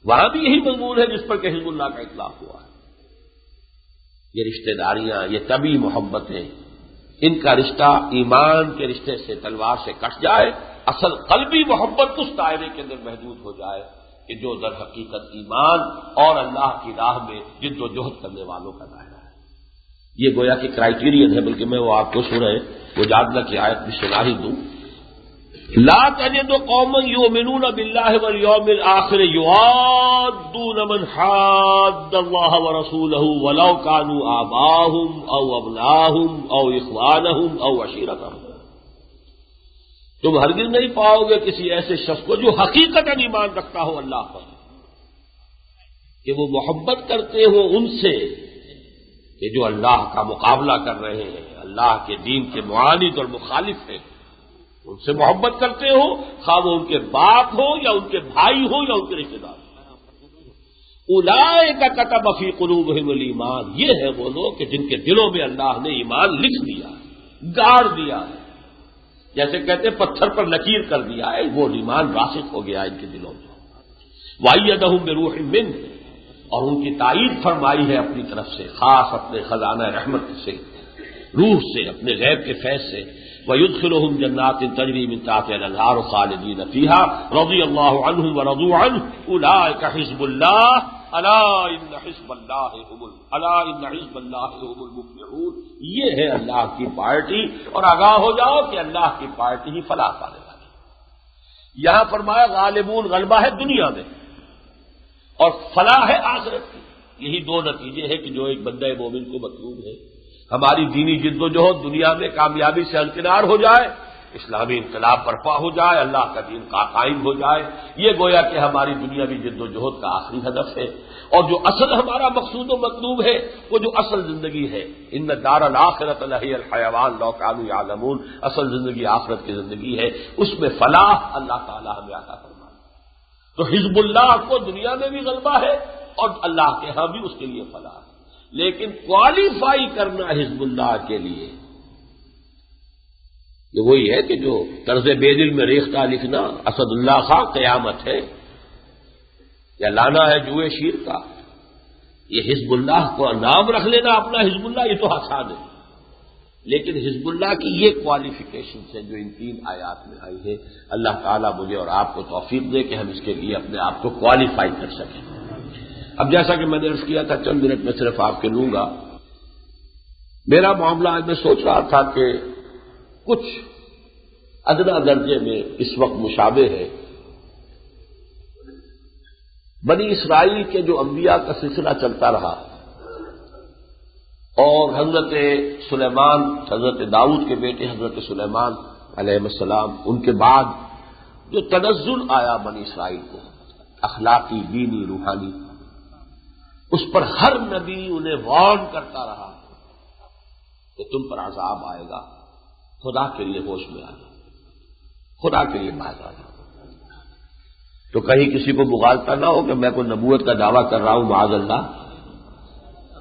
وہاں بھی یہی مضمون ہے جس پر کہ حزب اللہ کا اطلاق ہوا ہے۔ یہ رشتہ داریاں، یہ طبی محبتیں، ان کا رشتہ ایمان کے رشتے سے تلوار سے کٹ جائے، اصل قلبی محبت اس دائرے کے اندر محدود ہو جائے کہ جو در حقیقت ایمان اور اللہ کی راہ میں جد و جہد کرنے والوں کا دائرہ ہے۔ یہ گویا کہ کرائیٹیرین ہے، بلکہ میں وہ آپ کو سنیں مجادلہ کی آیت بھی سنا ہی دوں۔ لا تجد قوما یؤمنون باللہ والیوم الآخر یوادون من حاد اللہ ورسولہ ولو کانوا آباءہم او ابناءہم او اخوانہم او عشیرتہم، تم ہرگز نہیں پاؤ گے کسی ایسے شخص کو جو حقیقتاً ایمان رکھتا ہو اللہ پر، کہ وہ محبت کرتے ہو ان سے کہ جو اللہ کا مقابلہ کر رہے ہیں، اللہ کے دین کے معاند اور مخالف ہیں، ان سے محبت کرتے ہو، خواہ وہ ان کے باپ ہو یا ان کے بھائی ہو یا ان کے رشتے دار۔ اولئک کتب فی قلوبہم الایمان، یہ ہے وہ لوگ کہ جن کے دلوں میں اللہ نے ایمان لکھ دیا ہے، گاڑ دیا ہے، جیسے کہتے ہیں پتھر پر لکیر کر دیا ہے، وہ ایمان راسخ ہو گیا ان کے دلوں میں۔ وَأَيَّدَهُم بِرُوحٍ مِّنْهُ، اور ان کی تائید فرمائی ہے اپنی طرف سے، خاص اپنے خزانہ رحمت سے، روح سے، اپنے غیب کے فیض سے۔ وَيُدْخِلُهُمْ جَنَّاتٍ تَجْرِي مِن تَحْتِهَا الْأَنْهَارُ خَالِدِينَ فِيهَا رَضِيَ اللَّهُ عَنْهُمْ وَرَضُوا عَنْهُ أُولَٰئِكَ حِزْبُ اللَّهِ أَلَا إِنَّ حِزْبَ اللَّهِ هُمُ الْمُفْلِحُونَ، یہ ہے اللہ کی پارٹی، اور آگاہ ہو جاؤ کہ اللہ کی پارٹی ہی فلاح پانے والی۔ یہاں فرمایا غالبون، غلبہ ہے دنیا میں اور فلاح ہے آخرت کی۔ یہی 2 نتیجے ہیں کہ جو ایک بندہ مومن کو مطلوب ہے۔ ہماری دینی جد و جہد دنیا میں کامیابی سے ہمکنار ہو جائے، اسلامی انقلاب برپا ہو جائے، اللہ کا دین کا قائم ہو جائے. یہ گویا کہ ہماری دنیاوی جد و جہد کا آخری ہدف ہے. اور جو اصل ہمارا مقصود و مطلوب ہے، وہ جو اصل زندگی ہے، ان دار الآخرۃ لہی الحیوان لو کانوا یعلمون، اصل زندگی آخرت کی زندگی ہے، اس میں فلاح اللہ تعالی ہمیں عطا فرمائے. تو حزب اللہ کو دنیا میں بھی غلبہ ہے اور اللہ کے ہاں بھی اس کے لیے فلاح ہے. لیکن کوالیفائی کرنا حزب اللہ کے لیے یہ وہی ہے کہ جو طرز بے دل میں ریختہ لکھنا اسد اللہ خان قیامت ہے، یا لانا ہے جوئے شیر کا، یہ حزب اللہ کو نام رکھ لینا اپنا حزب اللہ، یہ تو آسان ہے. لیکن حزب اللہ کی یہ کوالیفیکیشن ہے جو ان 3 آیات میں آئی ہے. اللہ تعالیٰ مجھے اور آپ کو توفیق دے کہ ہم اس کے لیے اپنے آپ کو کوالیفائی کر سکیں. اب جیسا کہ میں نے عرض کیا تھا، چند منٹ میں صرف آپ کے لوں گا. میرا معاملہ آج میں سوچ رہا تھا کہ کچھ ادنا درجے میں اس وقت مشابہ ہے. بنی اسرائیل کے جو انبیاء کا سلسلہ چلتا رہا اور حضرت سلیمان، حضرت داؤد کے بیٹے حضرت سلیمان علیہ السلام، ان کے بعد جو تنزل آیا بنی اسرائیل کو، اخلاقی، دینی، روحانی، اس پر ہر نبی انہیں وارن کرتا رہا کہ تم پر عذاب آئے گا، خدا کے لیے ہوش میں آ جاؤ، خدا کے لیے باز آ جاؤ. تو کہیں کسی کو مغالطہ نہ ہو کہ میں کوئی نبوت کا دعویٰ کر رہا ہوں معاذ اللہ.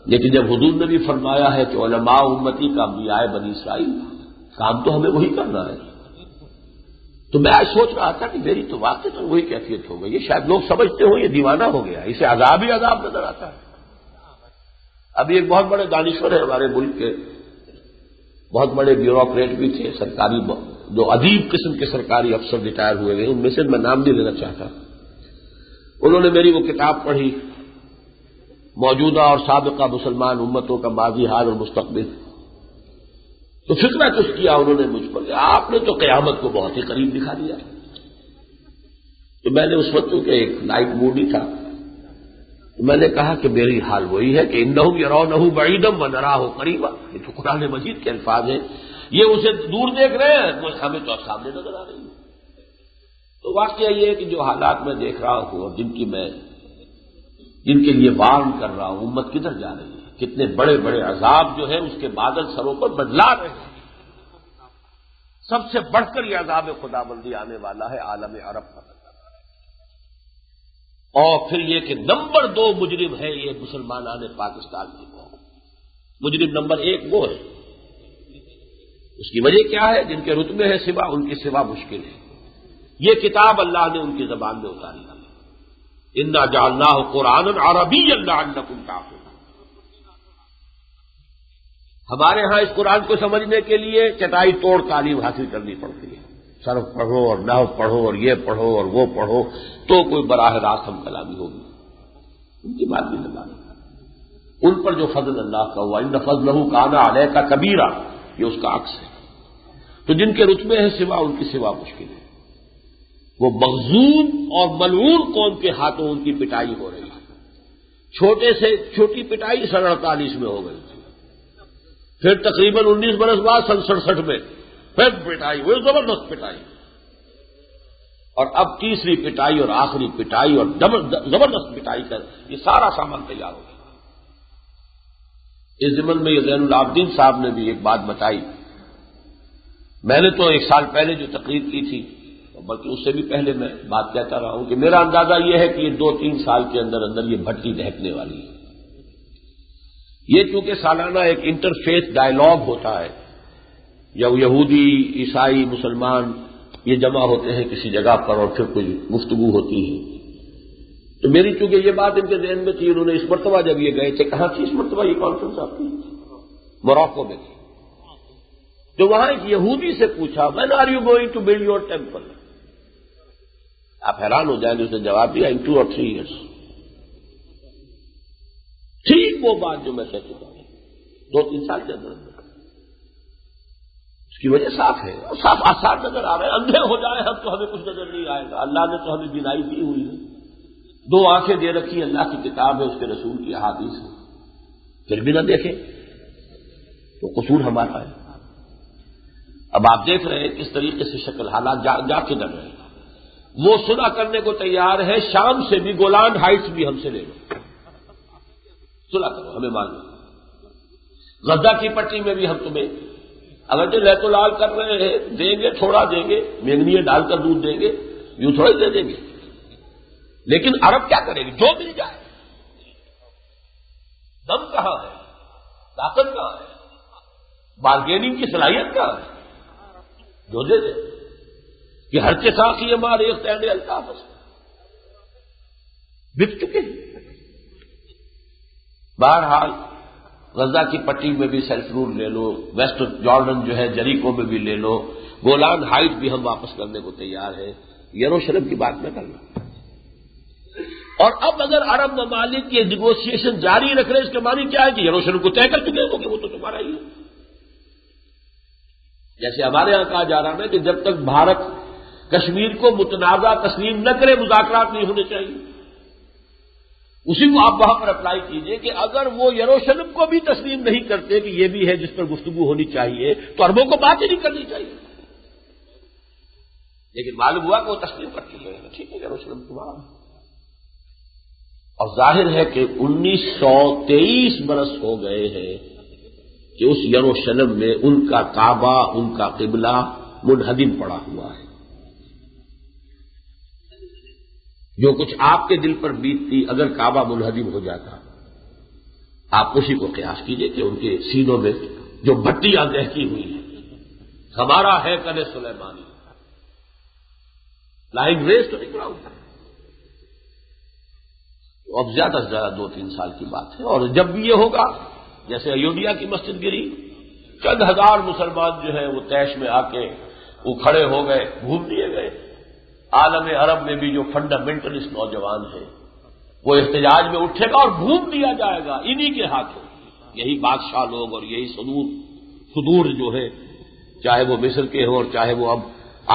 لیکن جب حضور نے بھی فرمایا ہے کہ علماء امتی کا انبیاء بنی اسرائیل، کام تو ہمیں وہی کرنا ہے. تو میں آج سوچ رہا تھا کہ میری تو واقعی تو وہی کیفیت ہو گئی. یہ شاید لوگ سمجھتے ہوں یہ دیوانہ ہو گیا، اسے عذاب ہی عذاب نظر آتا ہے. ابھی ایک بہت بڑے دانشور ہیں ہمارے ملک کے، بہت بڑے بیوروکریٹ بھی تھے، سرکاری جو عجیب قسم کے سرکاری افسر ریٹائر ہوئے ہیں، ان میں سے میں نام نہیں لینا چاہتا. انہوں نے میری وہ کتاب پڑھی، موجودہ اور سابقہ مسلمان امتوں کا ماضی، حال اور مستقبل. تو فکرہ کچھ کیا انہوں نے مجھ پر کہ آپ نے تو قیامت کو بہت ہی قریب دکھا دیا. تو میں نے اس وقت کہ ایک لائٹ موڈی تھا، تو میں نے کہا کہ میری حال وہی ہے کہ انہم یرونہ بعیدا ونراہ قریبا. یہ تو قرآن مجید کے الفاظ ہیں، یہ اسے دور دیکھ رہے ہیں، ہمیں تو سامنے نظر آ رہی ہے. تو واقعہ یہ ہے کہ جو حالات میں دیکھ رہا ہوں اور جن کے لیے وارن کر رہا ہوں، امت کدھر جا رہی ہے، کتنے بڑے بڑے عذاب جو ہے اس کے بادل سروں پر بدلا رہے ہیں. سب سے بڑھ کر یہ عذاب خدا بندی آنے والا ہے عالم عرب کا. اور پھر یہ کہ نمبر 2 مجرم ہے یہ مسلمانان پاکستان کی قوم. مجرم نمبر 1 وہ ہے. اس کی وجہ کیا ہے؟ جن کے رتبے ہے سوا، ان کی سوا مشکل ہے. یہ کتاب اللہ نے ان کی زبان میں اتاری ہے. انا جعلناہ قرآنا عربیا لعلکم تعقلون. ہمارے ہاں اس قرآن کو سمجھنے کے لیے چٹائی توڑ تعلیم حاصل کرنی پڑتی ہے. صرف پڑھو اور نحو پڑھو اور یہ پڑھو اور وہ پڑھو تو کوئی براہ راست ہم کلامی ہوگی. ان کی بات نہیں لگا. ان پر جو فضل اللہ کا ہوا، ان فضلہ کان علیک کبیرا، یہ اس کا عکس ہے. تو جن کے رتبے ہیں سوا، ان کی سوا مشکل ہے. وہ مغضوب اور ملعون قوم کے ہاتھوں ان کی پٹائی ہو رہی ہے. چھوٹے سے چھوٹی پٹائی 48 میں ہو گئی تھی، پھر تقریباً 19 برس بعد 67 میں پھر پٹائی ہوئی، زبردست پٹائی. اور اب تیسری پٹائی اور آخری پٹائی اور زبردست پٹائی کر یہ سارا سامان تیار ہو گیا. اس ضمن میں یہ زین العابدین صاحب نے بھی ایک بات بتائی. میں نے تو 1 سال پہلے جو تقریر کی تھی، بلکہ اس سے بھی پہلے میں بات کہتا رہا ہوں کہ میرا اندازہ یہ ہے کہ یہ 2-3 سال کے اندر اندر یہ بھٹی دہکنے والی ہے. یہ چونکہ سالانہ ایک انٹرفیس ڈائلاگ ہوتا ہے، یا یہودی، عیسائی، مسلمان یہ جمع ہوتے ہیں کسی جگہ پر اور پھر کوئی گفتگو ہوتی ہے. تو میری چونکہ یہ بات ان کے ذہن میں تھی، انہوں نے اس مرتبہ جب یہ گئے تھے، کہاں تھی اس مرتبہ یہ کانفرنس آپ کی؟ موراکو میں تھی. جو وہاں ایک یہودی سے پوچھا when are you going to build your temple؟ آپ حیران ہو جائیں گے. اس نے جواب دیا in 2 or 3 years. ٹھیک وہ بات جو میں کہہ چکا ہوں 2-3 سال کے اندر. اس کی وجہ صاف ہے اور صاف آثار نظر آ رہے ہیں. اندھے ہو جائیں ہم تو ہمیں کچھ نظر نہیں آئے گا. اللہ نے تو ہمیں بینائی دی ہوئی ہے، 2 آنکھیں دے رکھی، اللہ کی کتاب ہے، اس کے رسول کی احادیث ہے، پھر بھی نہ دیکھیں تو قصور ہمارا ہے. اب آپ دیکھ رہے ہیں کس طریقے سے شکل حالات جا کے ڈر رہے ہیں. وہ صلح کرنے کو تیار ہے، شام سے بھی، گولان ہائٹس بھی ہم سے لے لو، صلح کرو، ہمیں مان لو. غزہ کی پٹی میں بھی ہم تمہیں اگر جو لہت و لال کر رہے ہیں، دیں گے، تھوڑا دیں گے، مینگنیے ڈال کر دودھ دیں گے، یوں تھوڑے دے دیں گے. لیکن عرب کیا کرے گی؟ جو مل جائے. دم کہاں ہے؟ طاقت کہاں ہے؟ بارگیننگ کی صلاحیت کہاں ہے؟ جو دے دے کہ ہر کے ساتھ ہی ہمارے اختیار الطاف بک چکے ہیں. بہرحال غزہ کی پٹی میں بھی سیلف رول لے لو، ویسٹ جارڈن جو ہے جریکو میں بھی لے لو، گولان ہائٹ بھی ہم واپس کرنے کو تیار ہیں. یروشلم کی بات نہ کرنا. اور اب اگر عرب ممالک یہ نیگوشیشن جاری رکھ رہے ہیں، اس کے معنی کیا ہے کہ یروشلم کو طے کر چکے ہو کہ وہ تو تمہارا ہی ہے. جیسے ہمارے یہاں کہا جا رہا ہے کہ جب تک بھارت کشمیر کو متنازع تسلیم نہ کرے مذاکرات نہیں ہونے چاہیے. اسی کو آپ وہاں پر اپلائی کیجئے کہ اگر وہ یروشلم کو بھی تسلیم نہیں کرتے کہ یہ بھی ہے جس پر گفتگو ہونی چاہیے، تو عربوں کو بات ہی نہیں کرنی چاہیے. لیکن معلوم ہوا کہ وہ تسلیم کر چکے ہیں. ٹھیک ہے، یروشلم تمہارا. اور ظاہر ہے کہ 1923 برس ہو گئے ہیں کہ اس یروشلم میں ان کا کعبہ، ان کا قبلہ منہدم پڑا ہوا ہے. جو کچھ آپ کے دل پر بیتتی اگر کعبہ منہدم ہو جاتا، آپ اسی کو قیاس کیجئے کہ ان کے سینوں میں جو بھٹیاں دہتی ہوئی ہیں. ہمارا ہے کل سلیمانی، لائن ریز تو نکلا ہوتا. اب زیادہ سے زیادہ 2-3 سال کی بات ہے. اور جب بھی یہ ہوگا، جیسے ایودھیا کی مسجد گری، چند ہزار مسلمان جو ہیں وہ طیش میں آ کے وہ کھڑے ہو گئے، گھوم دیے گئے. عالم عرب میں بھی جو فنڈامنٹلسٹ نوجوان ہیں وہ احتجاج میں اٹھے گا اور گھوم دیا جائے گا انہی کے ہاتھوں. یہی بادشاہ لوگ اور یہی صدور جو ہے، چاہے وہ مصر کے ہوں اور چاہے وہ اب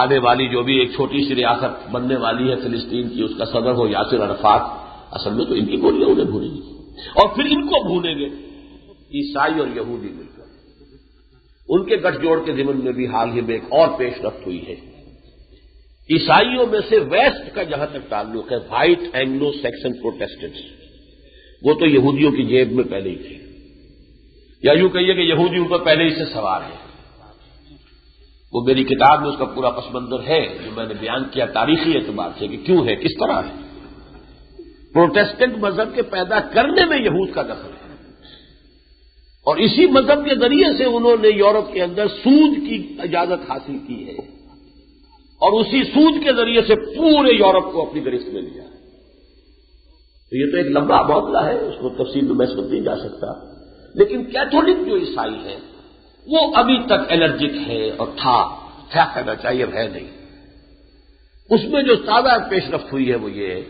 آنے والی جو بھی ایک چھوٹی سی ریاست بننے والی ہے فلسطین کی، اس کا صدر ہو یاسر عرفات، اصل میں تو ان کی گولیاں انہیں بھونیں گی اور پھر ان کو بھونیں گے عیسائی اور یہودی مل کر. ان کے گٹھ جوڑ کے ضمن میں بھی حال ہی میں ایک اور پیش رفت ہوئی ہے. عیسائیوں میں سے ویسٹ کا جہاں تک تعلق ہے، وائٹ اینگلو سیکسن پروٹیسٹنٹس، وہ تو یہودیوں کی جیب میں پہلے ہی تھے، یا یوں کہیے کہ یہودی ان پر پہلے ہی سے سوار ہے. وہ میری کتاب میں اس کا پورا پس منظر ہے جو میں نے بیان کیا تاریخی اعتبار سے کہ کیوں ہے، کس طرح ہے. پروٹیسٹنٹ مذہب کے پیدا کرنے میں یہود کا دخل ہے، اور اسی مذہب کے ذریعے سے انہوں نے یورپ کے اندر سود کی اجازت حاصل کی ہے اور اسی سود کے ذریعے سے پورے یورپ کو اپنی گرفت میں لیا. تو یہ تو ایک لمبا معاملہ ہے، اس کو تفصیل میں سمجھ نہیں جا سکتا. لیکن کیتھولک جو عیسائی ہے وہ ابھی تک الرجک ہے اور تھا کہنا چاہیے ہے نہیں. اس میں جو تازہ پیش رفت ہوئی ہے وہ یہ ہے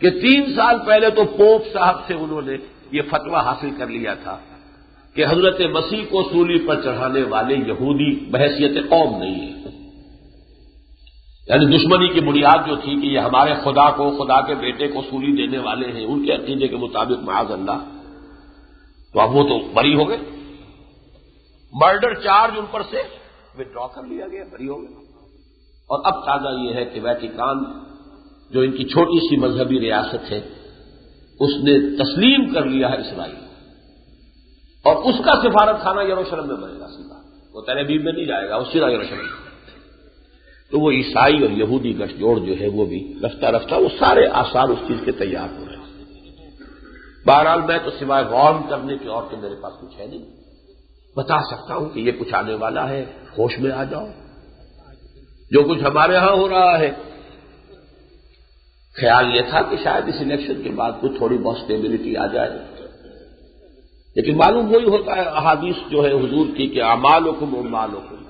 کہ 3 سال پہلے تو پوپ صاحب سے انہوں نے یہ فتویٰ حاصل کر لیا تھا کہ حضرت مسیح کو سولی پر چڑھانے والے یہودی بحیثیت قوم نہیں ہے. یعنی دشمنی کی بنیاد جو تھی کہ یہ ہمارے خدا کو، خدا کے بیٹے کو سولی دینے والے ہیں، ان کے عقیدے کے مطابق معاذ اللہ، تو اب وہ تو بری ہو گئے. مرڈر چارج ان پر سے وڈرا کر لیا گیا، بری ہو گئے. اور اب تازہ یہ ہے کہ ویٹیکان جو ان کی چھوٹی سی مذہبی ریاست ہے اس نے تسلیم کر لیا ہے اسرائیل، اور اس کا سفارت خانہ یروشلم میں بنے گا. سیدھا وہ تیل ابیب میں نہیں جائے گا، وہ سیدھا یروشلم. تو وہ عیسائی اور یہودی گٹھ جوڑ جو ہے وہ بھی رفتہ رفتہ وہ سارے آثار اس چیز کے تیار ہو رہے ہیں. بہرحال میں تو سوائے غور کرنے کے اور کہ میرے پاس کچھ ہے نہیں. بتا سکتا ہوں کہ یہ کچھ آنے والا ہے، ہوش میں آ جاؤ. جو کچھ ہمارے ہاں ہو رہا ہے، خیال یہ تھا کہ شاید اس الیکشن کے بعد کچھ تھوڑی بہت اسٹیبلٹی آ جائے، لیکن معلوم وہی ہوتا ہے احادیث جو ہے حضور کی کہ اعمالکم اعمالکم.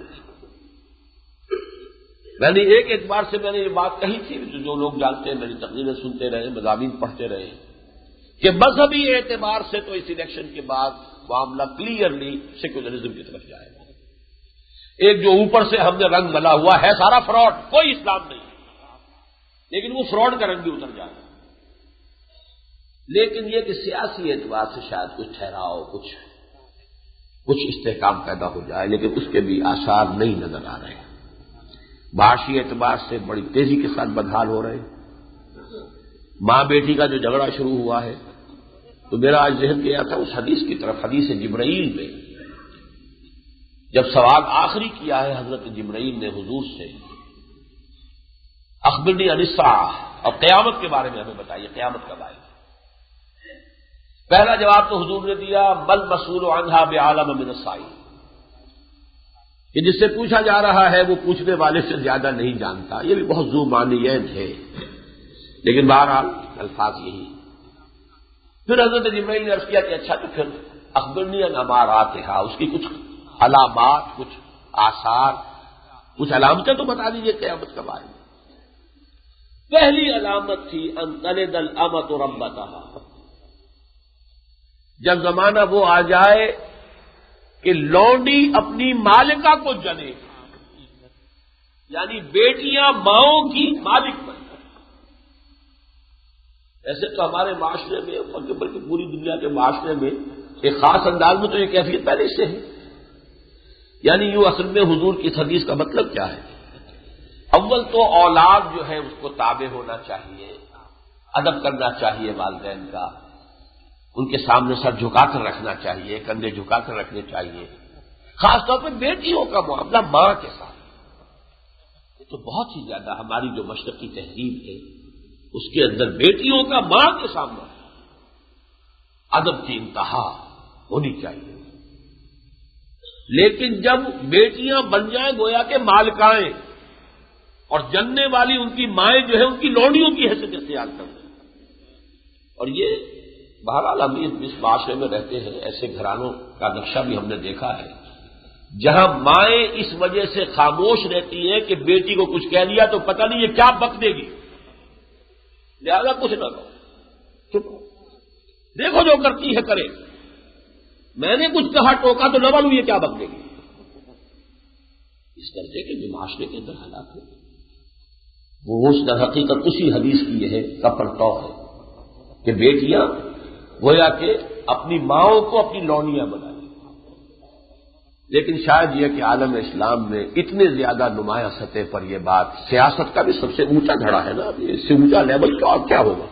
میں نے ایک اعتبار سے میں نے یہ بات کہی تھی، جو لوگ جانتے ہیں، میری تقریریں سنتے رہے، مضامین پڑھتے رہے، کہ مذہبی اعتبار سے تو اس الیکشن کے بعد معاملہ کلیئرلی سیکولرزم کی طرف جائے گا. ایک جو اوپر سے ہم نے رنگ ملا ہوا ہے سارا فراڈ، کوئی اسلام نہیں، لیکن وہ فراڈ کا رنگ بھی اتر جائے گا. لیکن یہ کہ سیاسی اعتبار سے شاید کچھ ٹھہراؤ، کچھ کچھ استحکام پیدا ہو جائے، لیکن اس کے بھی آثار نہیں نظر آ رہے ہیں۔ معاشی اعتبار سے بڑی تیزی کے ساتھ بدحال ہو رہے ہیں۔ ماں بیٹی کا جو جھگڑا شروع ہوا ہے، تو میرا آج ذہن گیا تھا اس حدیث کی طرف، حدیث جبرائیل میں جب سوال آخری کیا ہے حضرت جبرائیل نے حضور سے، اخبرنی عن الساعہ، اور قیامت کے بارے میں ہمیں بتائیے قیامت کب آئے گی۔ پہلا جواب تو حضور نے دیا بل مسئول عنہا بعالم من السائل، کہ جس سے پوچھا جا رہا ہے وہ پوچھنے والے سے زیادہ نہیں جانتا۔ یہ بھی بہت ذو معنیین ہے، لیکن بہرحال الفاظ یہی۔ پھر حضرت جبرائیل نے عرض کیا کہ اچھا تو پھر اخبرنی عن اماراتھا، اس کی کچھ علامات، کچھ آثار، کچھ علامتیں تو بتا دیجیے قیامت کب آئے گی۔ پہلی علامت تھی ان تلد الامۃ ربتہا، جب زمانہ وہ آ جائے کہ لونڈی اپنی مالکہ کو جنے، یعنی بیٹیاں ماؤں کی مالک بن جائیں۔ ایسے تو ہمارے معاشرے میں بلکہ پوری دنیا کے معاشرے میں ایک خاص انداز میں تو یہ کیفیت پہلے سے ہے۔ یعنی یوں اصل میں حضور کی اس حدیث کا مطلب کیا ہے؟ اول تو اولاد جو ہے اس کو تابع ہونا چاہیے، ادب کرنا چاہیے والدین کا، ان کے سامنے سر جھکا کر رکھنا چاہیے، کندھے جھکا کر رکھنے چاہیے۔ خاص طور پہ بیٹیوں کا معاملہ ماں کے ساتھ، یہ تو بہت ہی زیادہ ہماری جو مشرقی تہذیب ہے اس کے اندر بیٹیوں کا ماں کے سامنے ادب کی انتہا ہونی چاہیے۔ لیکن جب بیٹیاں بن جائیں گویا کہ مالکائیں، اور جننے والی ان کی مائیں جو ہے ان کی لونڈیوں کی حیثیت اختیار کر دیں، اور یہ بہرحال ہم اس معاشرے میں رہتے ہیں، ایسے گھرانوں کا نقشہ بھی ہم نے دیکھا ہے جہاں مائیں اس وجہ سے خاموش رہتی ہیں کہ بیٹی کو کچھ کہہ دیا تو پتہ نہیں یہ کیا بک دے گی، لہذا کچھ نہ کہو، چپ دیکھو جو کرتی ہے کرے، میں نے کچھ کہا ٹوکا تو نہ معلوم یہ کیا بک دے گی۔ اس درجے کے جو معاشرے کے اندر حالات ہیں وہ اس در حقیقت اسی حدیث کی یہ ہے کپرتو ہے کہ بیٹیاں گویا کہ اپنی ماؤں کو اپنی لونیاں بنائیں۔ لیکن شاید یہ کہ عالم اسلام میں اتنے زیادہ نمایاں سطح پر یہ بات، سیاست کا بھی سب سے اونچا دھڑا ہے نا، اس سے اونچا لیول کا اور کیا ہوگا،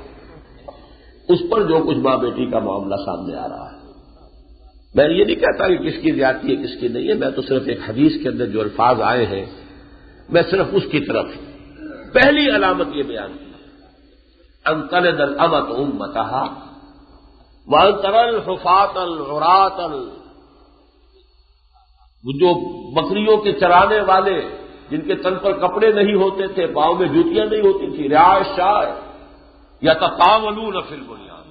اس پر جو کچھ ماں بیٹی کا معاملہ سامنے آ رہا ہے۔ میں یہ نہیں کہتا کہ کس کی زیادتی ہے کس کی نہیں ہے، میں تو صرف ایک حدیث کے اندر جو الفاظ آئے ہیں میں صرف اس کی طرف پہلی علامت یہ بیان کی ان تلد الامۃ امتہا وان تری الحفاۃ العراۃ، جو بکریوں کے چرانے والے جن کے تن پر کپڑے نہیں ہوتے تھے، پاؤں میں جوتیاں نہیں ہوتی تھی، رعاء شاء یتطاولون فی البنیان،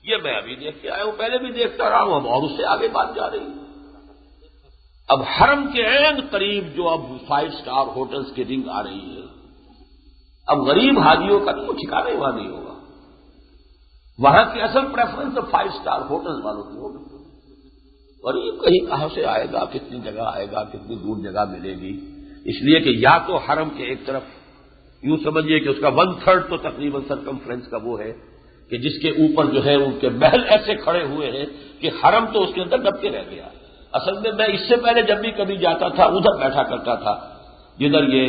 یہ میں ابھی دیکھ کے آیا ہوں، پہلے بھی دیکھتا رہا ہوں، اب اور اس سے آگے بات جا رہی ہے۔ اب حرم کے عین قریب جو اب 5 اسٹار ہوٹلز کی رنگ آ رہی ہے، اب غریب حاجیوں کا تو ٹھکانے وہاں نہیں ہوگا، وہاں کی اصل پریفرنس تو 5 اسٹار ہوٹلز والوں کی ہوگی۔ غریب کہیں کہاں سے آئے گا، کتنی جگہ آئے گا، کتنی دور جگہ ملے گی، اس لیے کہ یا تو حرم کے ایک طرف یوں سمجھیے کہ اس کا 1/3 تو تقریباً سرکمفرنس کا وہ ہے کہ جس کے اوپر جو ہے ان کے محل ایسے کھڑے ہوئے ہیں کہ حرم تو اس کے اندر دب کے رہ گیا۔ اصل میں اس سے پہلے جب بھی کبھی جاتا تھا ادھر بیٹھا کرتا تھا جدھر یہ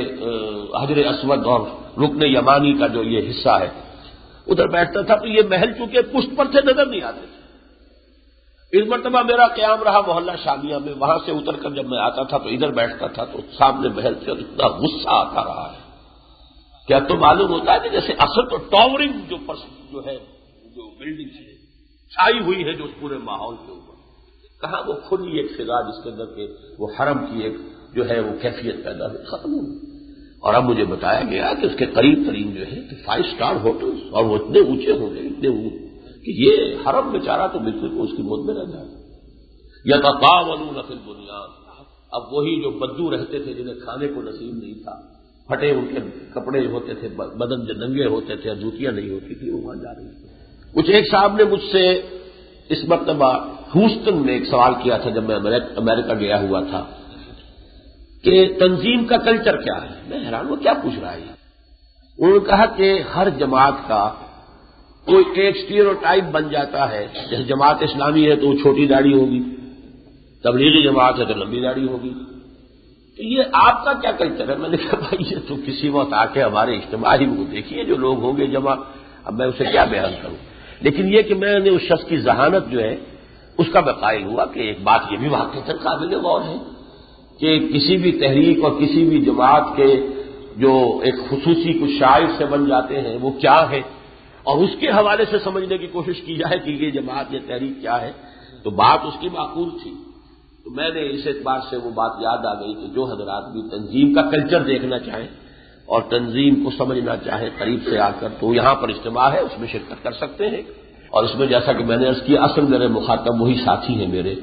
حجر اسود اور رکن یمانی کا جو یہ حصہ ہے ادھر بیٹھتا تھا، تو یہ محل چونکہ پشت پر سے نظر نہیں آتے تھے۔ اس مرتبہ میرا قیام رہا محلہ شامیہ میں، وہاں سے اتر کر جب میں آتا تھا تو ادھر بیٹھتا تھا تو سامنے محل سے اتنا غصہ آتا رہا ہے کیا تو معلوم ہوتا ہے کہ جیسے اصل تو ٹاورنگ جو ہے جو بلڈنگ ہے چھائی ہوئی ہے جو اس پورے ماحول کے اوپر، کہاں وہ کھلی ایک فضا جس کے اندر کے وہ حرم کی ایک جو ہے وہ کیفیت پیدا ہوئی، ختم ہوئی۔ اور اب مجھے بتایا گیا کہ اس کے قریب ترین جو ہے کہ 5 اسٹار ہوٹلز، اور وہ اتنے اونچے ہوں گے، اتنے اونچے کہ یہ حرم بیچارہ تو بالکل اس کی موت میں رہ جائے۔ یتطاولون فی البنیان، اب وہی جو بدو رہتے تھے جنہیں کھانے کو نصیب نہیں تھا، پھٹے ان کے کپڑے ہوتے تھے، بدن جو ننگے ہوتے تھے، جوتیاں نہیں ہوتی تھی، وہ وہاں جا رہی تھی۔ کچھ ایک صاحب نے مجھ سے اس مرتبہ ہیوسٹن میں ایک سوال کیا تھا جب میں امریکہ گیا ہوا تھا کہ تنظیم کا کلچر کیا ہے۔ میں حیران ہوں کیا پوچھ رہا ہے۔ انہوں نے کہا کہ ہر جماعت کا کوئی ایک اسٹیریوٹائپ بن جاتا ہے، جیسے جماعت اسلامی ہے تو وہ چھوٹی داڑھی ہوگی، تبلیغی جماعت ہے تو لمبی داڑھی ہوگی. تو یہ آپ کا کیا کلچر ہے؟ میں نے کہا بھائی یہ تو کسی وقت آ کے ہمارے اجتماعی کو دیکھیے جو لوگ ہوں گے جمع، اب میں اسے کیا بیان کروں. لیکن یہ کہ میں نے اس شخص کی ذہانت جو ہے اس کا میں قائل ہوا کہ ایک بات یہ بھی واقعی قابل غور ہے کہ کسی بھی تحریک اور کسی بھی جماعت کے جو ایک خصوصی کچھ شاعر سے بن جاتے ہیں وہ کیا ہے، اور اس کے حوالے سے سمجھنے کی کوشش کی جائے کہ یہ جماعت یہ تحریک کیا ہے، تو بات اس کی معقول تھی. تو میں نے اس اعتبار سے وہ بات یاد آ گئی کہ جو حضرات بھی تنظیم کا کلچر دیکھنا چاہیں اور تنظیم کو سمجھنا چاہیں قریب سے آ کر، تو یہاں پر اجتماع ہے اس میں شرکت کر سکتے ہیں. اور اس میں جیسا کہ میں نے عرض کیا اصل میرے مخاطب وہی ساتھی ہیں میرے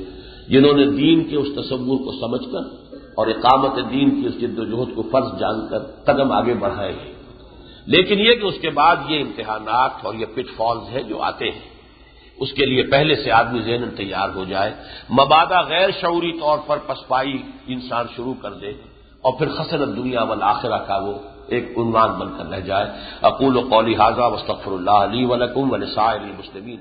جنہوں نے دین کے اس تصور کو سمجھ کر اور اقامت دین کی اس جد و جہد کو فرض جان کر قدم آگے بڑھائے ہیں. لیکن یہ کہ اس کے بعد یہ امتحانات اور یہ پٹ فالز ہیں جو آتے ہیں، اس کے لیے پہلے سے آدمی ذہناً تیار ہو جائے، مبادا غیر شعوری طور پر پسپائی انسان شروع کر دے اور پھر خسر الدنیا والآخرہ کا وہ ایک عنوان بن کر رہ جائے. اقول قولی ھذا واستغفر اللہ لی ولکم ولسائر المسلمین.